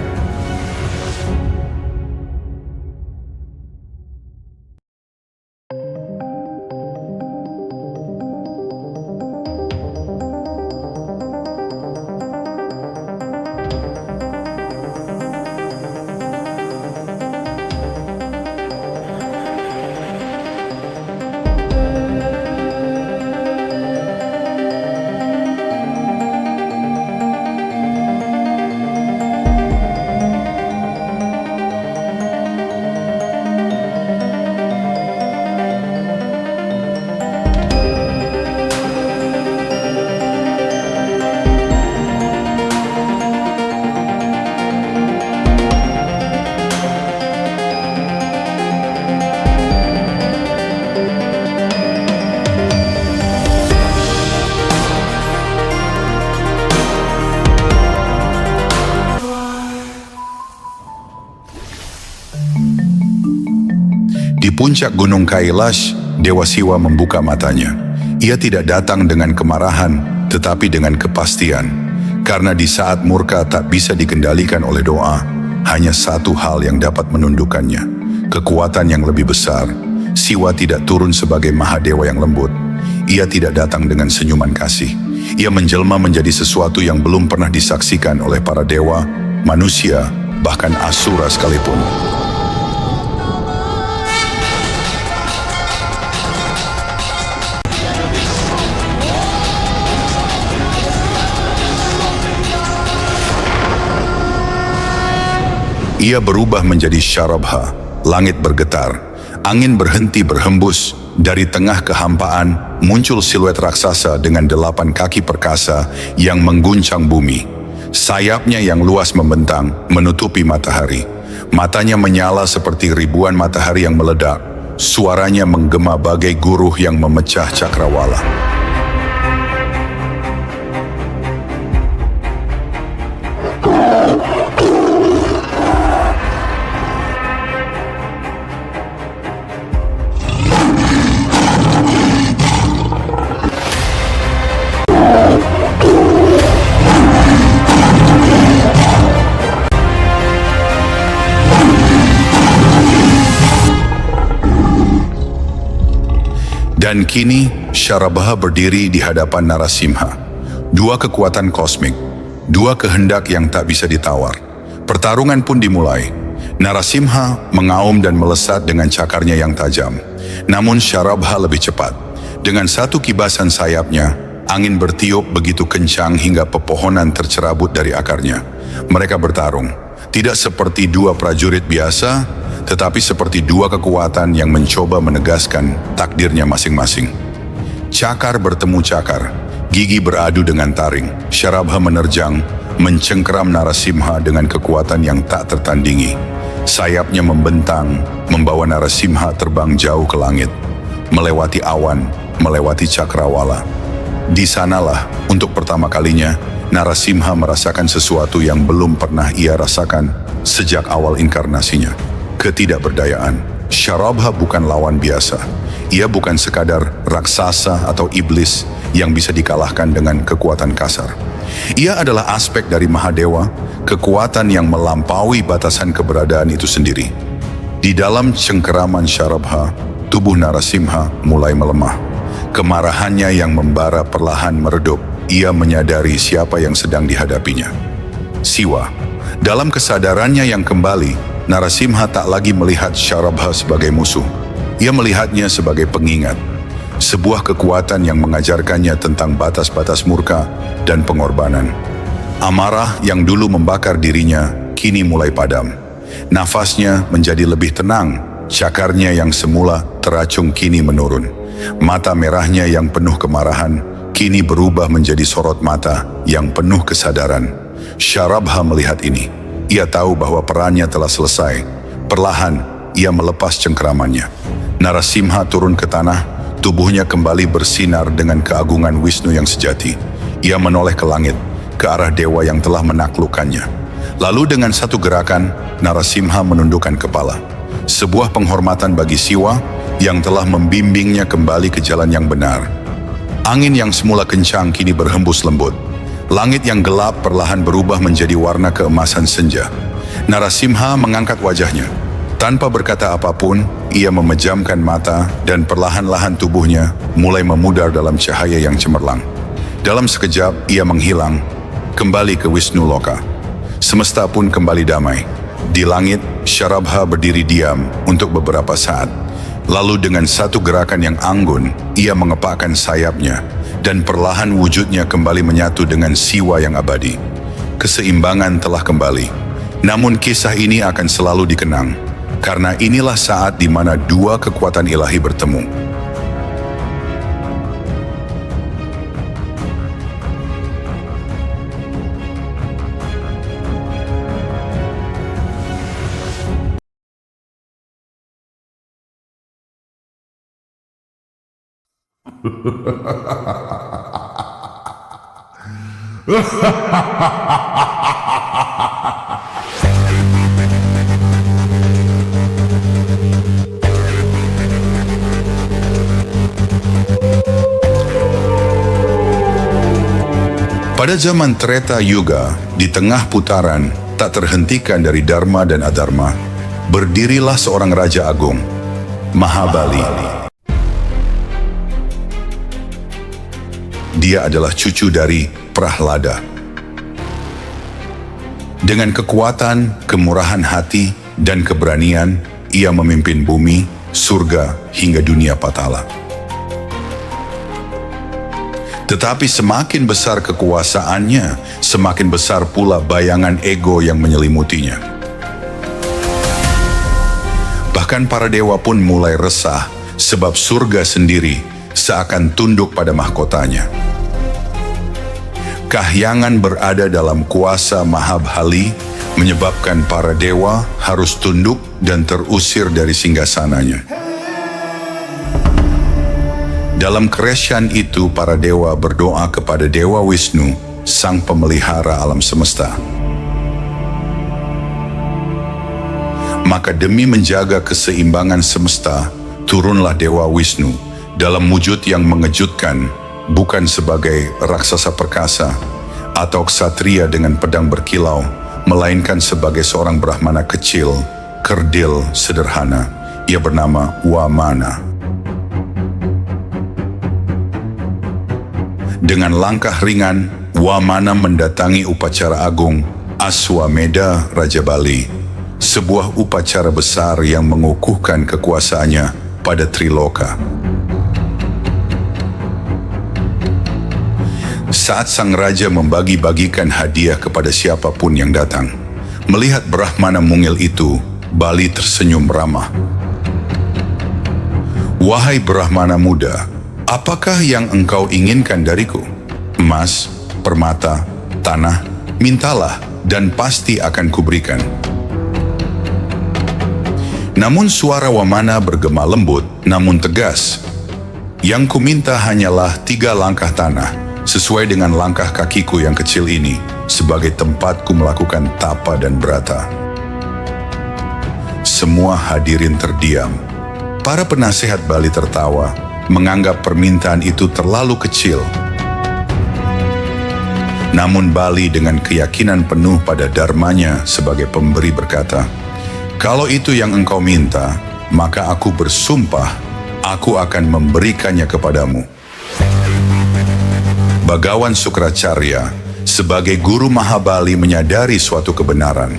puncak gunung Kailash, Dewa Siwa membuka matanya. Ia tidak datang dengan kemarahan, tetapi dengan kepastian. Karena di saat murka tak bisa dikendalikan oleh doa, hanya satu hal yang dapat menundukkannya. Kekuatan yang lebih besar. Siwa tidak turun sebagai Mahadewa yang lembut. Ia tidak datang dengan senyuman kasih. Ia menjelma menjadi sesuatu yang belum pernah disaksikan oleh para dewa, manusia, bahkan asura sekalipun. Ia berubah menjadi Sharabha, langit bergetar, angin berhenti berhembus, dari tengah kehampaan muncul siluet raksasa dengan 8 kaki perkasa yang mengguncang bumi. Sayapnya yang luas membentang, menutupi matahari. Matanya menyala seperti ribuan matahari yang meledak. Suaranya menggema bagai guruh yang memecah cakrawala. Dan kini, Sharabha berdiri di hadapan Narasimha. Dua kekuatan kosmik, dua kehendak yang tak bisa ditawar. Pertarungan pun dimulai. Narasimha mengaum dan melesat dengan cakarnya yang tajam. Namun Sharabha lebih cepat. Dengan satu kibasan sayapnya, angin bertiup begitu kencang hingga pepohonan tercerabut dari akarnya. Mereka bertarung, tidak seperti dua prajurit biasa, tetapi seperti dua kekuatan yang mencoba menegaskan takdirnya masing-masing. Cakar bertemu cakar, gigi beradu dengan taring. Sharabha menerjang, mencengkeram Narasimha dengan kekuatan yang tak tertandingi. Sayapnya membentang, membawa Narasimha terbang jauh ke langit, melewati awan, melewati cakrawala. Di sanalah, untuk pertama kalinya, Narasimha merasakan sesuatu yang belum pernah ia rasakan sejak awal inkarnasinya. Ketidakberdayaan. Sharabha bukan lawan biasa. Ia bukan sekadar raksasa atau iblis yang bisa dikalahkan dengan kekuatan kasar. Ia adalah aspek dari Mahadewa, kekuatan yang melampaui batasan keberadaan itu sendiri. Di dalam cengkeraman Sharabha, tubuh Narasimha mulai melemah. Kemarahannya yang membara perlahan meredup. Ia menyadari siapa yang sedang dihadapinya. Siwa. Dalam kesadarannya yang kembali, Narasimha tak lagi melihat Sharabha sebagai musuh. Ia melihatnya sebagai pengingat. Sebuah kekuatan yang mengajarkannya tentang batas-batas murka dan pengorbanan. Amarah yang dulu membakar dirinya, kini mulai padam. Nafasnya menjadi lebih tenang. Cakarnya yang semula teracung kini menurun. Mata merahnya yang penuh kemarahan, kini berubah menjadi sorot mata yang penuh kesadaran. Sharabha melihat ini. Ia tahu bahwa perannya telah selesai. Perlahan, ia melepas cengkeramannya. Narasimha turun ke tanah, tubuhnya kembali bersinar dengan keagungan Wisnu yang sejati. Ia menoleh ke langit, ke arah dewa yang telah menaklukkannya. Lalu dengan satu gerakan, Narasimha menundukkan kepala. Sebuah penghormatan bagi Siwa yang telah membimbingnya kembali ke jalan yang benar. Angin yang semula kencang kini berhembus lembut. Langit yang gelap perlahan berubah menjadi warna keemasan senja. Narasimha mengangkat wajahnya. Tanpa berkata apapun, ia memejamkan mata dan perlahan-lahan tubuhnya mulai memudar dalam cahaya yang cemerlang. Dalam sekejap, ia menghilang, kembali ke Wisnu Loka. Semesta pun kembali damai. Di langit, Sharabha berdiri diam untuk beberapa saat. Lalu dengan satu gerakan yang anggun, ia mengepakkan sayapnya, dan perlahan wujudnya kembali menyatu dengan Siwa yang abadi. Keseimbangan telah kembali. Namun kisah ini akan selalu dikenang, karena inilah saat di mana dua kekuatan ilahi bertemu. Pada zaman Treta Yuga, di tengah putaran tak terhentikan dari Dharma dan Adharma, berdirilah seorang Raja Agung, Mahabali. Dia adalah cucu dari Prahlada. Dengan kekuatan, kemurahan hati, dan keberanian, ia memimpin bumi, surga, hingga dunia patala. Tetapi semakin besar kekuasaannya, semakin besar pula bayangan ego yang menyelimutinya. Bahkan para dewa pun mulai resah, sebab surga sendiri seakan tunduk pada mahkotanya. Kahyangan berada dalam kuasa Mahabali menyebabkan para dewa harus tunduk dan terusir dari singgasananya. Dalam keresahan itu, para dewa berdoa kepada Dewa Wisnu, sang pemelihara alam semesta. Maka demi menjaga keseimbangan semesta, turunlah Dewa Wisnu dalam wujud yang mengejutkan, bukan sebagai raksasa perkasa atau ksatria dengan pedang berkilau, melainkan sebagai seorang Brahmana kecil, kerdil, sederhana. Ia bernama Wamana. Dengan langkah ringan, Wamana mendatangi upacara agung Aswamedha Raja Bali, sebuah upacara besar yang mengukuhkan kekuasaannya pada Triloka. Saat sang raja membagi-bagikan hadiah kepada siapapun yang datang, melihat Brahmana mungil itu, Bali tersenyum ramah. "Wahai Brahmana muda, apakah yang engkau inginkan dariku? Emas, permata, tanah, mintalah dan pasti akan kuberikan." Namun suara Wamana bergema lembut namun tegas. "Yang kuminta hanyalah 3 langkah tanah, sesuai dengan langkah kakiku yang kecil ini, sebagai tempatku melakukan tapa dan brata." Semua hadirin terdiam. Para penasehat Bali tertawa, menganggap permintaan itu terlalu kecil. Namun Bali dengan keyakinan penuh pada dharmanya sebagai pemberi berkata, "Kalau itu yang engkau minta, maka aku bersumpah, aku akan memberikannya kepadamu." Bagawan Sukracarya sebagai guru Mahabali menyadari suatu kebenaran.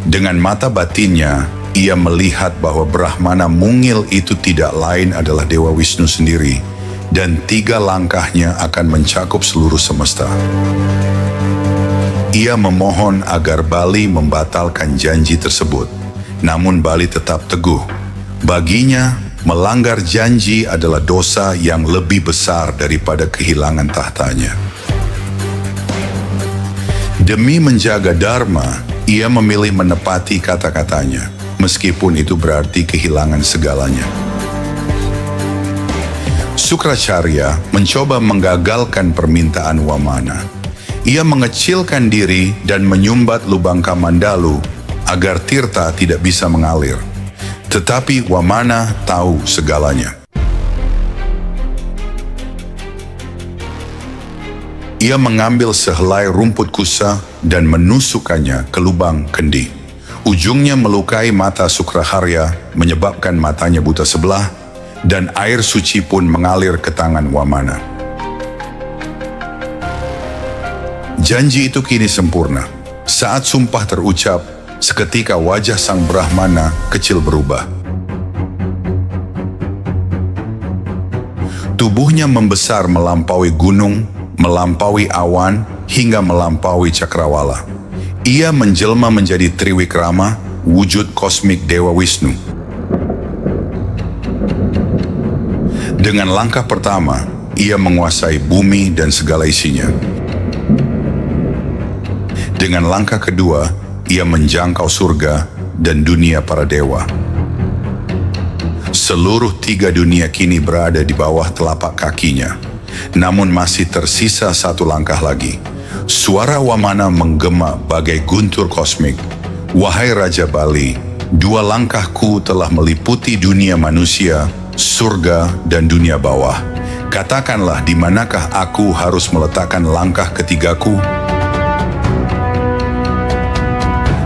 Dengan mata batinnya, ia melihat bahwa Brahmana mungil itu tidak lain adalah Dewa Wisnu sendiri, dan 3 langkahnya akan mencakup seluruh semesta. Ia memohon agar Bali membatalkan janji tersebut, namun Bali tetap teguh. Baginya, melanggar janji adalah dosa yang lebih besar daripada kehilangan tahtanya. Demi menjaga dharma, ia memilih menepati kata-katanya, meskipun itu berarti kehilangan segalanya. Sukracarya mencoba menggagalkan permintaan Wamana. Ia mengecilkan diri dan menyumbat lubang Kamandalu agar tirta tidak bisa mengalir. Tetapi Wamana tahu segalanya. Ia mengambil sehelai rumput kusa dan menusukkannya ke lubang kendi. Ujungnya melukai mata Sukraharya, menyebabkan matanya buta sebelah, dan air suci pun mengalir ke tangan Wamana. Janji itu kini sempurna. Saat sumpah terucap, seketika wajah sang Brahmana kecil berubah. Tubuhnya membesar melampaui gunung, melampaui awan, hingga melampaui cakrawala. Ia menjelma menjadi Triwikrama, wujud kosmik Dewa Wisnu. Dengan langkah pertama, ia menguasai bumi dan segala isinya. Dengan langkah kedua, ia menjangkau surga dan dunia para dewa. Seluruh 3 dunia kini berada di bawah telapak kakinya. Namun masih tersisa 1 langkah lagi. Suara Wamana menggema bagai guntur kosmik. "Wahai Raja Bali, 2 langkahku telah meliputi dunia manusia, surga, dan dunia bawah. Katakanlah, di manakah aku harus meletakkan langkah ketigaku?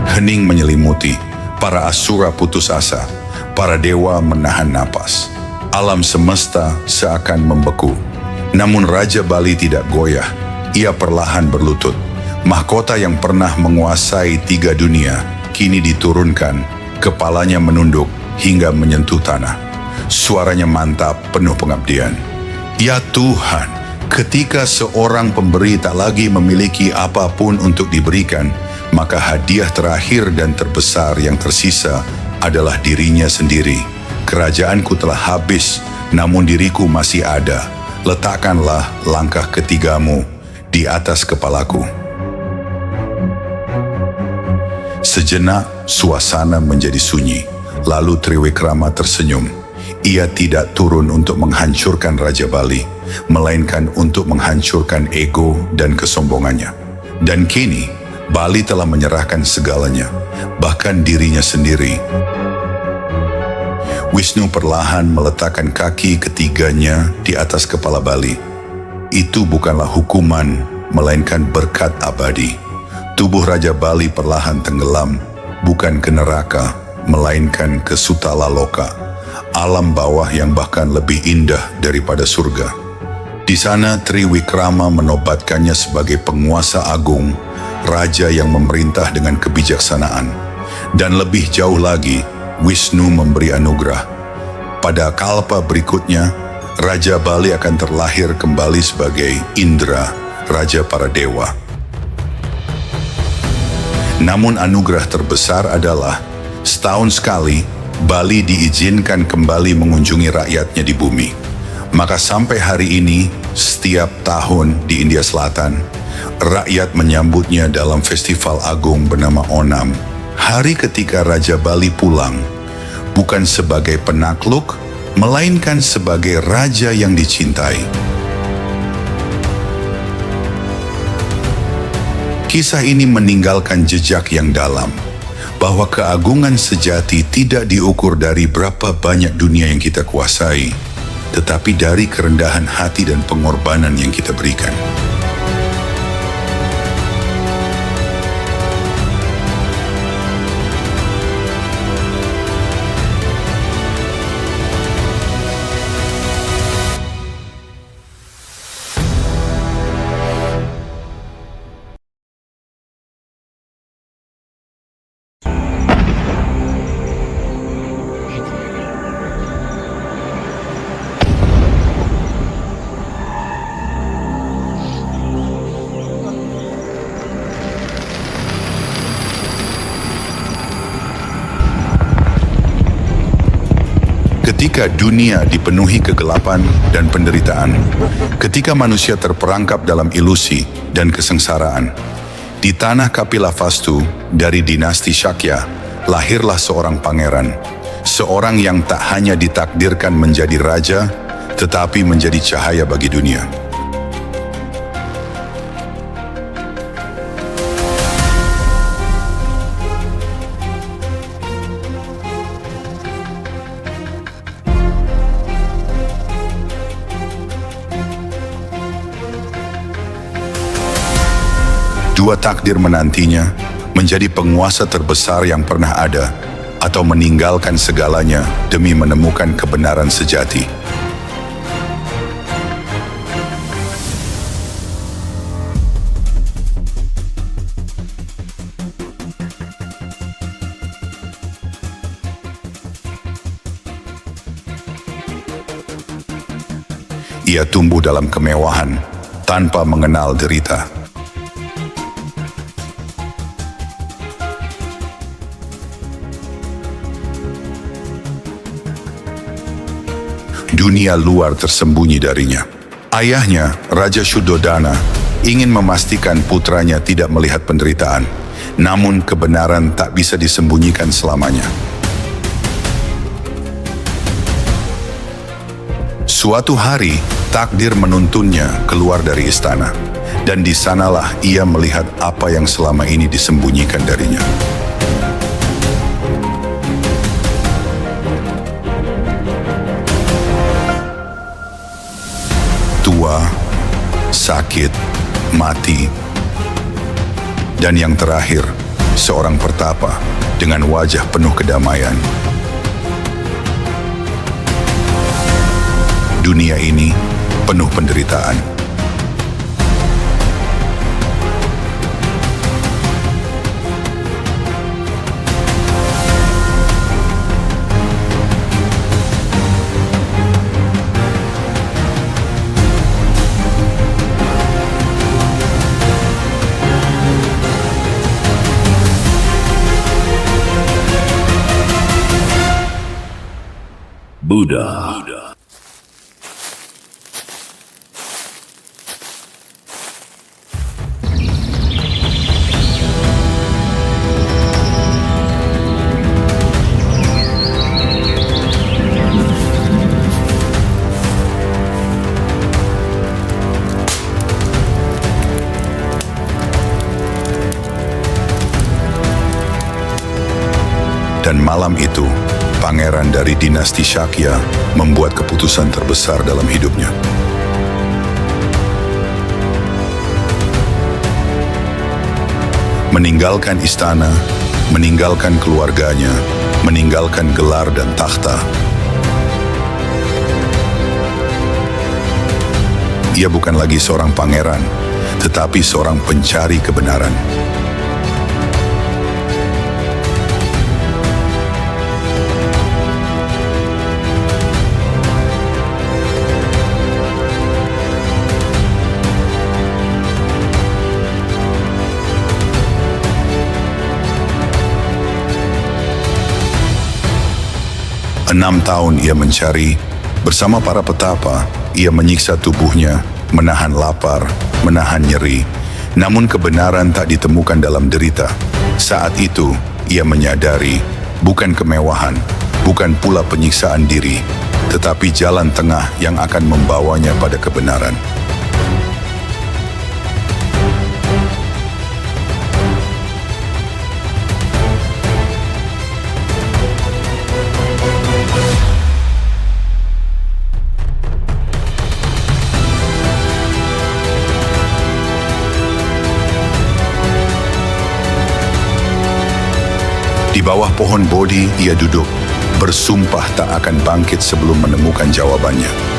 Hening menyelimuti, para asura putus asa, para dewa menahan napas. Alam semesta seakan membeku. Namun Raja Bali tidak goyah, ia perlahan berlutut. Mahkota yang pernah menguasai 3 dunia, kini diturunkan, kepalanya menunduk hingga menyentuh tanah. Suaranya mantap, penuh pengabdian. Ya Tuhan, ketika seorang pemberi tak lagi memiliki apapun untuk diberikan, maka hadiah terakhir dan terbesar yang tersisa adalah dirinya sendiri. Kerajaanku telah habis, namun diriku masih ada. Letakkanlah langkah ketigamu di atas kepalaku. Sejenak, suasana menjadi sunyi. Lalu Triwikrama tersenyum. Ia tidak turun untuk menghancurkan Raja Bali, melainkan untuk menghancurkan ego dan kesombongannya. Dan kini, Bali telah menyerahkan segalanya, bahkan dirinya sendiri. Wisnu perlahan meletakkan kaki ketiganya di atas kepala Bali. Itu bukanlah hukuman, melainkan berkat abadi. Tubuh Raja Bali perlahan tenggelam, bukan ke neraka, melainkan ke Sutala Loka, alam bawah yang bahkan lebih indah daripada surga. Di sana Triwikrama menobatkannya sebagai penguasa agung, raja yang memerintah dengan kebijaksanaan. Dan lebih jauh lagi, Wisnu memberi anugerah. Pada kalpa berikutnya, Raja Bali akan terlahir kembali sebagai Indra, raja para dewa. Namun anugerah terbesar adalah setahun sekali Bali diizinkan kembali mengunjungi rakyatnya di bumi. Maka sampai hari ini, setiap tahun di India Selatan, rakyat menyambutnya dalam festival agung bernama Onam. Hari ketika Raja Bali pulang, bukan sebagai penakluk, melainkan sebagai raja yang dicintai. Kisah ini meninggalkan jejak yang dalam, bahwa keagungan sejati tidak diukur dari berapa banyak dunia yang kita kuasai, tetapi dari kerendahan hati dan pengorbanan yang kita berikan. Ketika dunia dipenuhi kegelapan dan penderitaan, ketika manusia terperangkap dalam ilusi dan kesengsaraan, di tanah Kapilavastu dari dinasti Shakya, lahirlah seorang pangeran, seorang yang tak hanya ditakdirkan menjadi raja, tetapi menjadi cahaya bagi dunia. Dua takdir menantinya, menjadi penguasa terbesar yang pernah ada, atau meninggalkan segalanya demi menemukan kebenaran sejati. Ia tumbuh dalam kemewahan, tanpa mengenal derita. Dunia luar tersembunyi darinya. Ayahnya, Raja Shuddhodana, ingin memastikan putranya tidak melihat penderitaan. Namun kebenaran tak bisa disembunyikan selamanya. Suatu hari, takdir menuntunnya keluar dari istana. Dan di sanalah ia melihat apa yang selama ini disembunyikan darinya. sakit, mati. Dan yang terakhir, seorang pertapa dengan wajah penuh kedamaian. Dunia ini penuh penderitaan. Buddha. Dan malam itu, pangeran dari dinasti Shakya membuat keputusan terbesar dalam hidupnya. Meninggalkan istana, meninggalkan keluarganya, meninggalkan gelar dan takhta. Ia bukan lagi seorang pangeran, tetapi seorang pencari kebenaran. Enam tahun ia mencari, bersama para petapa, ia menyiksa tubuhnya, menahan lapar, menahan nyeri. Namun kebenaran tak ditemukan dalam derita. Saat itu, ia menyadari, bukan kemewahan, bukan pula penyiksaan diri, tetapi jalan tengah yang akan membawanya pada kebenaran. Di bawah pohon Bodhi ia duduk, bersumpah tak akan bangkit sebelum menemukan jawabannya.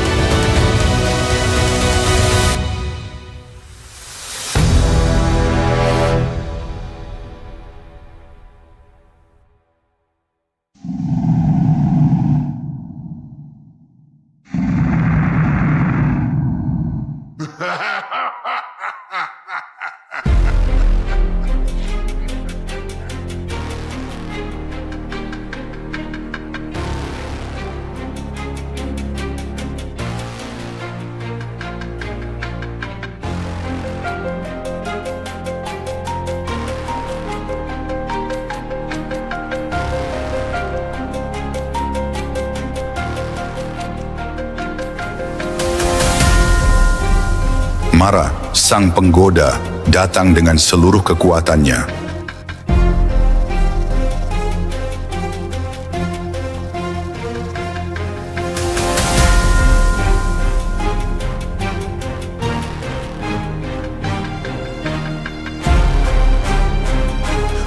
Mara, sang penggoda, datang dengan seluruh kekuatannya.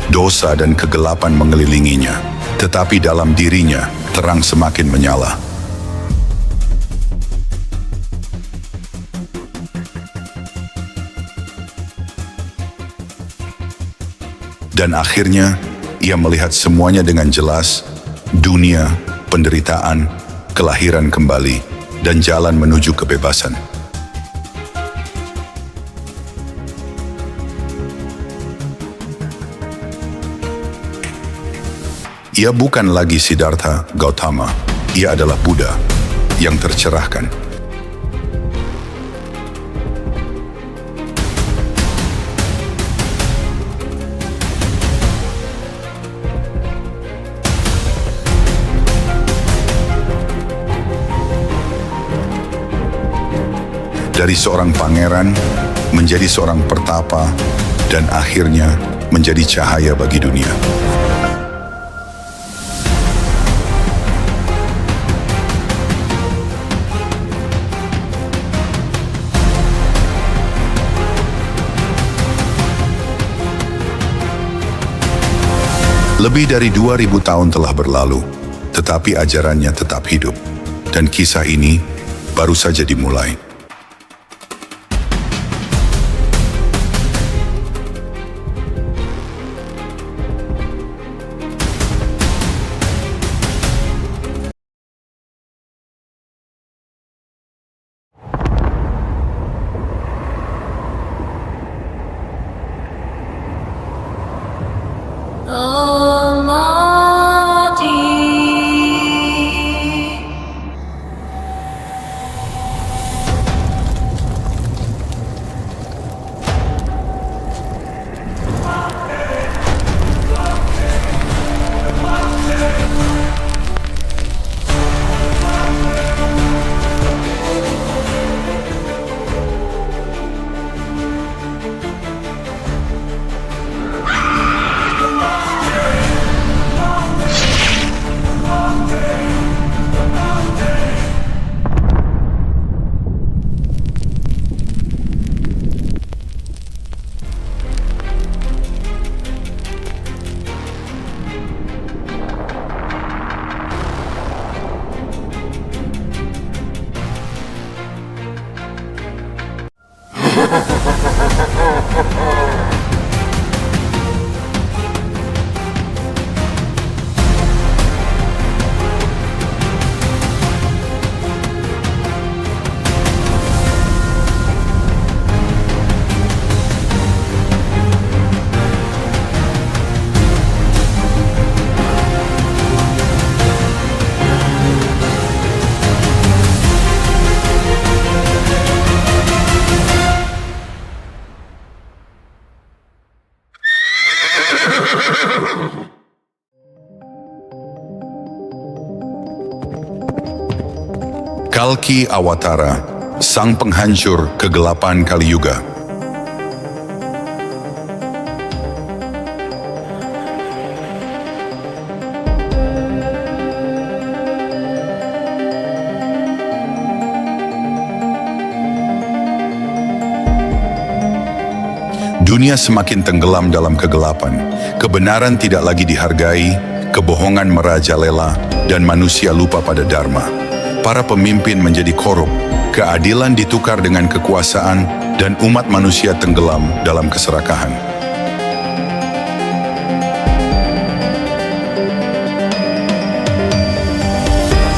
Dosa dan kegelapan mengelilinginya, tetapi dalam dirinya terang semakin menyala. Dan akhirnya, ia melihat semuanya dengan jelas, dunia, penderitaan, kelahiran kembali, dan jalan menuju kebebasan. Ia bukan lagi Siddhartha Gautama, ia adalah Buddha yang tercerahkan. Dari seorang pangeran menjadi seorang pertapa dan akhirnya menjadi cahaya bagi dunia. Lebih dari 2000 tahun telah berlalu, tetapi ajarannya tetap hidup. Dan kisah ini baru saja dimulai. Kalki Awatara, sang penghancur kegelapan Kali Yuga. Dunia semakin tenggelam dalam kegelapan. Kebenaran tidak lagi dihargai, kebohongan merajalela, dan manusia lupa pada dharma. Para pemimpin menjadi korup, keadilan ditukar dengan kekuasaan, dan umat manusia tenggelam dalam keserakahan.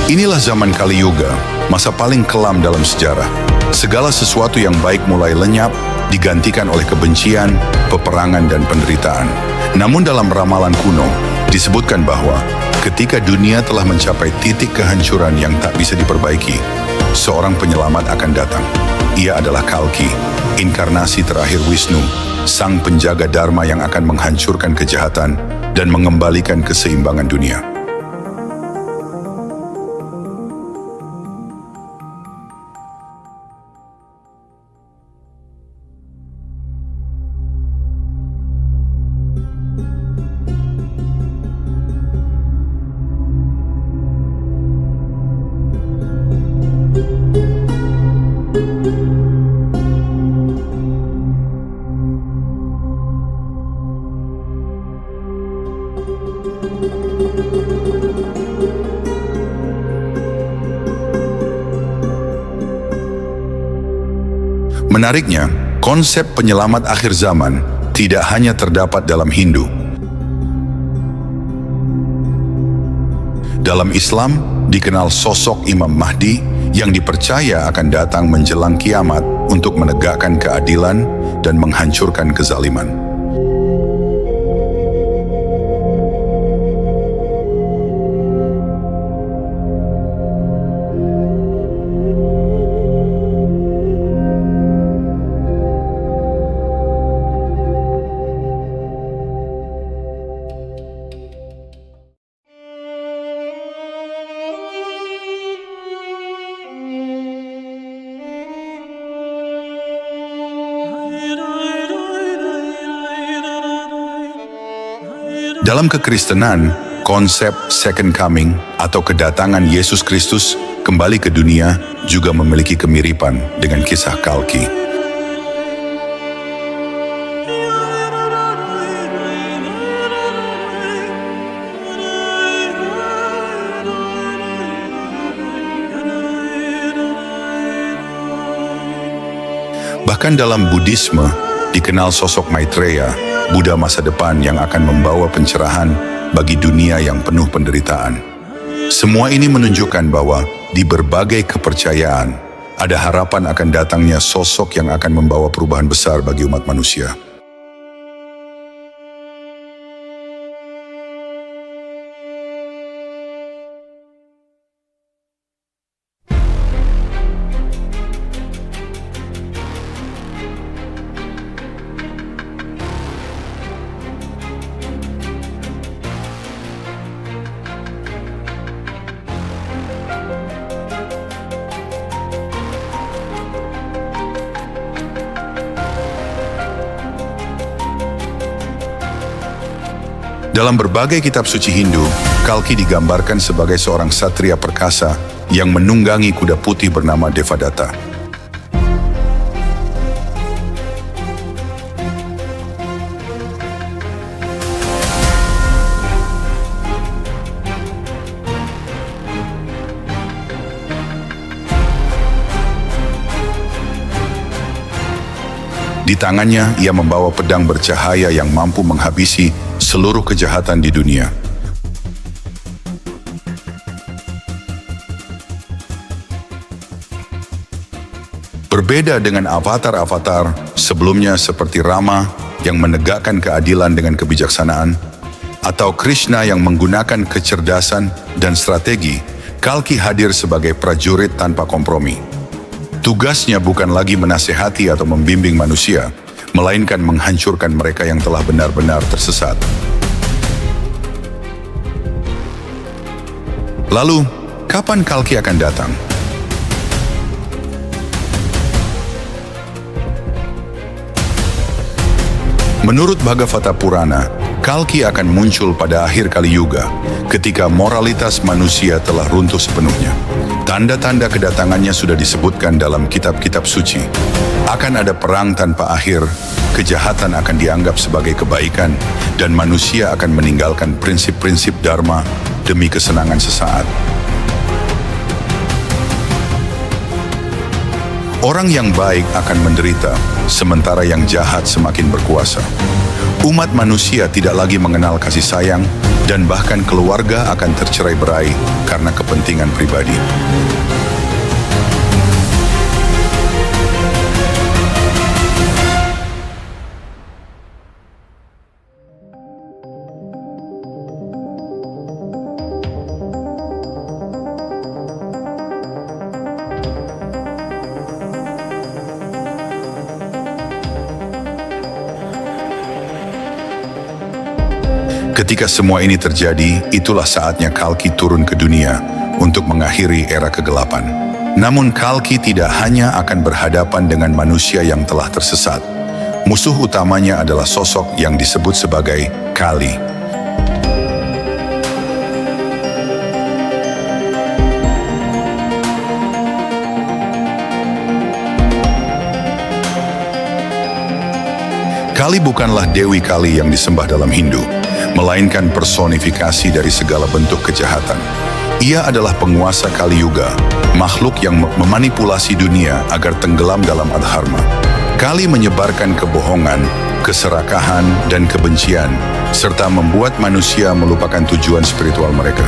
Inilah zaman Kali Yuga, masa paling kelam dalam sejarah. Segala sesuatu yang baik mulai lenyap, digantikan oleh kebencian, peperangan, dan penderitaan. Namun dalam ramalan kuno, disebutkan bahwa ketika dunia telah mencapai titik kehancuran yang tak bisa diperbaiki, seorang penyelamat akan datang. Ia adalah Kalki, inkarnasi terakhir Wisnu, sang penjaga dharma yang akan menghancurkan kejahatan dan mengembalikan keseimbangan dunia. Menariknya, konsep penyelamat akhir zaman tidak hanya terdapat dalam Hindu. Dalam Islam, dikenal sosok Imam Mahdi yang dipercaya akan datang menjelang kiamat untuk menegakkan keadilan dan menghancurkan kezaliman. Dalam kekristenan, konsep second coming atau kedatangan Yesus Kristus kembali ke dunia juga memiliki kemiripan dengan kisah Kalki. Bahkan dalam Buddhisme, dikenal sosok Maitreya, Buddha masa depan yang akan membawa pencerahan bagi dunia yang penuh penderitaan. Semua ini menunjukkan bahwa di berbagai kepercayaan, ada harapan akan datangnya sosok yang akan membawa perubahan besar bagi umat manusia. Dalam berbagai kitab suci Hindu, Kalki digambarkan sebagai seorang satria perkasa yang menunggangi kuda putih bernama Devadatta. Di tangannya, ia membawa pedang bercahaya yang mampu menghabisi seluruh kejahatan di dunia. Berbeda dengan avatar-avatar sebelumnya seperti Rama yang menegakkan keadilan dengan kebijaksanaan, atau Krishna yang menggunakan kecerdasan dan strategi, Kalki hadir sebagai prajurit tanpa kompromi. Tugasnya bukan lagi menasehati atau membimbing manusia, melainkan menghancurkan mereka yang telah benar-benar tersesat. Lalu, kapan Kalki akan datang? Menurut Bhagavata Purana, Kalki akan muncul pada akhir Kali Yuga, ketika moralitas manusia telah runtuh sepenuhnya. Tanda-tanda kedatangannya sudah disebutkan dalam kitab-kitab suci. Akan ada perang tanpa akhir, kejahatan akan dianggap sebagai kebaikan, dan manusia akan meninggalkan prinsip-prinsip dharma demi kesenangan sesaat. Orang yang baik akan menderita, sementara yang jahat semakin berkuasa. Umat manusia tidak lagi mengenal kasih sayang, dan bahkan keluarga akan tercerai-berai karena kepentingan pribadi. Ketika semua ini terjadi, itulah saatnya Kalki turun ke dunia untuk mengakhiri era kegelapan. Namun Kalki tidak hanya akan berhadapan dengan manusia yang telah tersesat. Musuh utamanya adalah sosok yang disebut sebagai Kali. Kali bukanlah Dewi Kali yang disembah dalam Hindu, melainkan personifikasi dari segala bentuk kejahatan. Ia adalah penguasa Kali Yuga, makhluk yang memanipulasi dunia agar tenggelam dalam adharma. Kali menyebarkan kebohongan, keserakahan, dan kebencian, serta membuat manusia melupakan tujuan spiritual mereka.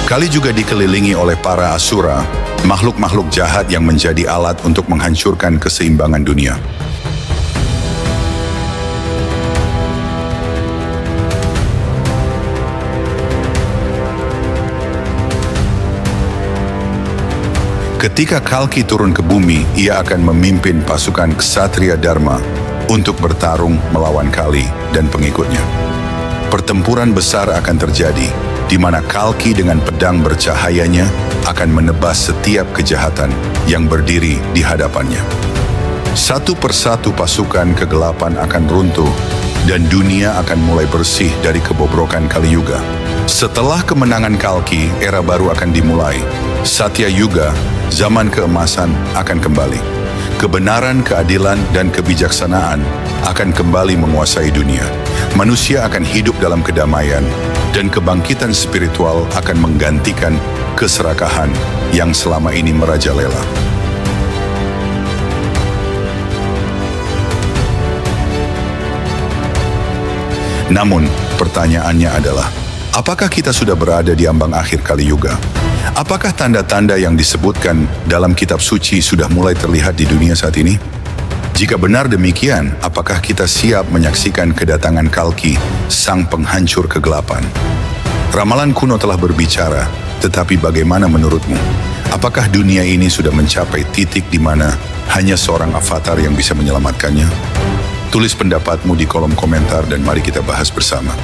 Kali juga dikelilingi oleh para asura, makhluk-makhluk jahat yang menjadi alat untuk menghancurkan keseimbangan dunia. Ketika Kalki turun ke bumi, ia akan memimpin pasukan Ksatria Dharma untuk bertarung melawan Kali dan pengikutnya. Pertempuran besar akan terjadi, di mana Kalki dengan pedang bercahayanya akan menebas setiap kejahatan yang berdiri di hadapannya. Satu persatu pasukan kegelapan akan runtuh, dan dunia akan mulai bersih dari kebobrokan Kali Yuga. Setelah kemenangan Kalki, era baru akan dimulai. Satya Yuga, zaman keemasan, akan kembali. Kebenaran, keadilan, dan kebijaksanaan akan kembali menguasai dunia. Manusia akan hidup dalam kedamaian, dan kebangkitan spiritual akan menggantikan keserakahan yang selama ini merajalela. Namun, pertanyaannya adalah, apakah kita sudah berada di ambang akhir Kali Yuga? Apakah tanda-tanda yang disebutkan dalam kitab suci sudah mulai terlihat di dunia saat ini? Jika benar demikian, apakah kita siap menyaksikan kedatangan Kalki, sang penghancur kegelapan? Ramalan kuno telah berbicara, tetapi bagaimana menurutmu? Apakah dunia ini sudah mencapai titik di mana hanya seorang avatar yang bisa menyelamatkannya? Tulis pendapatmu di kolom komentar dan mari kita bahas bersama.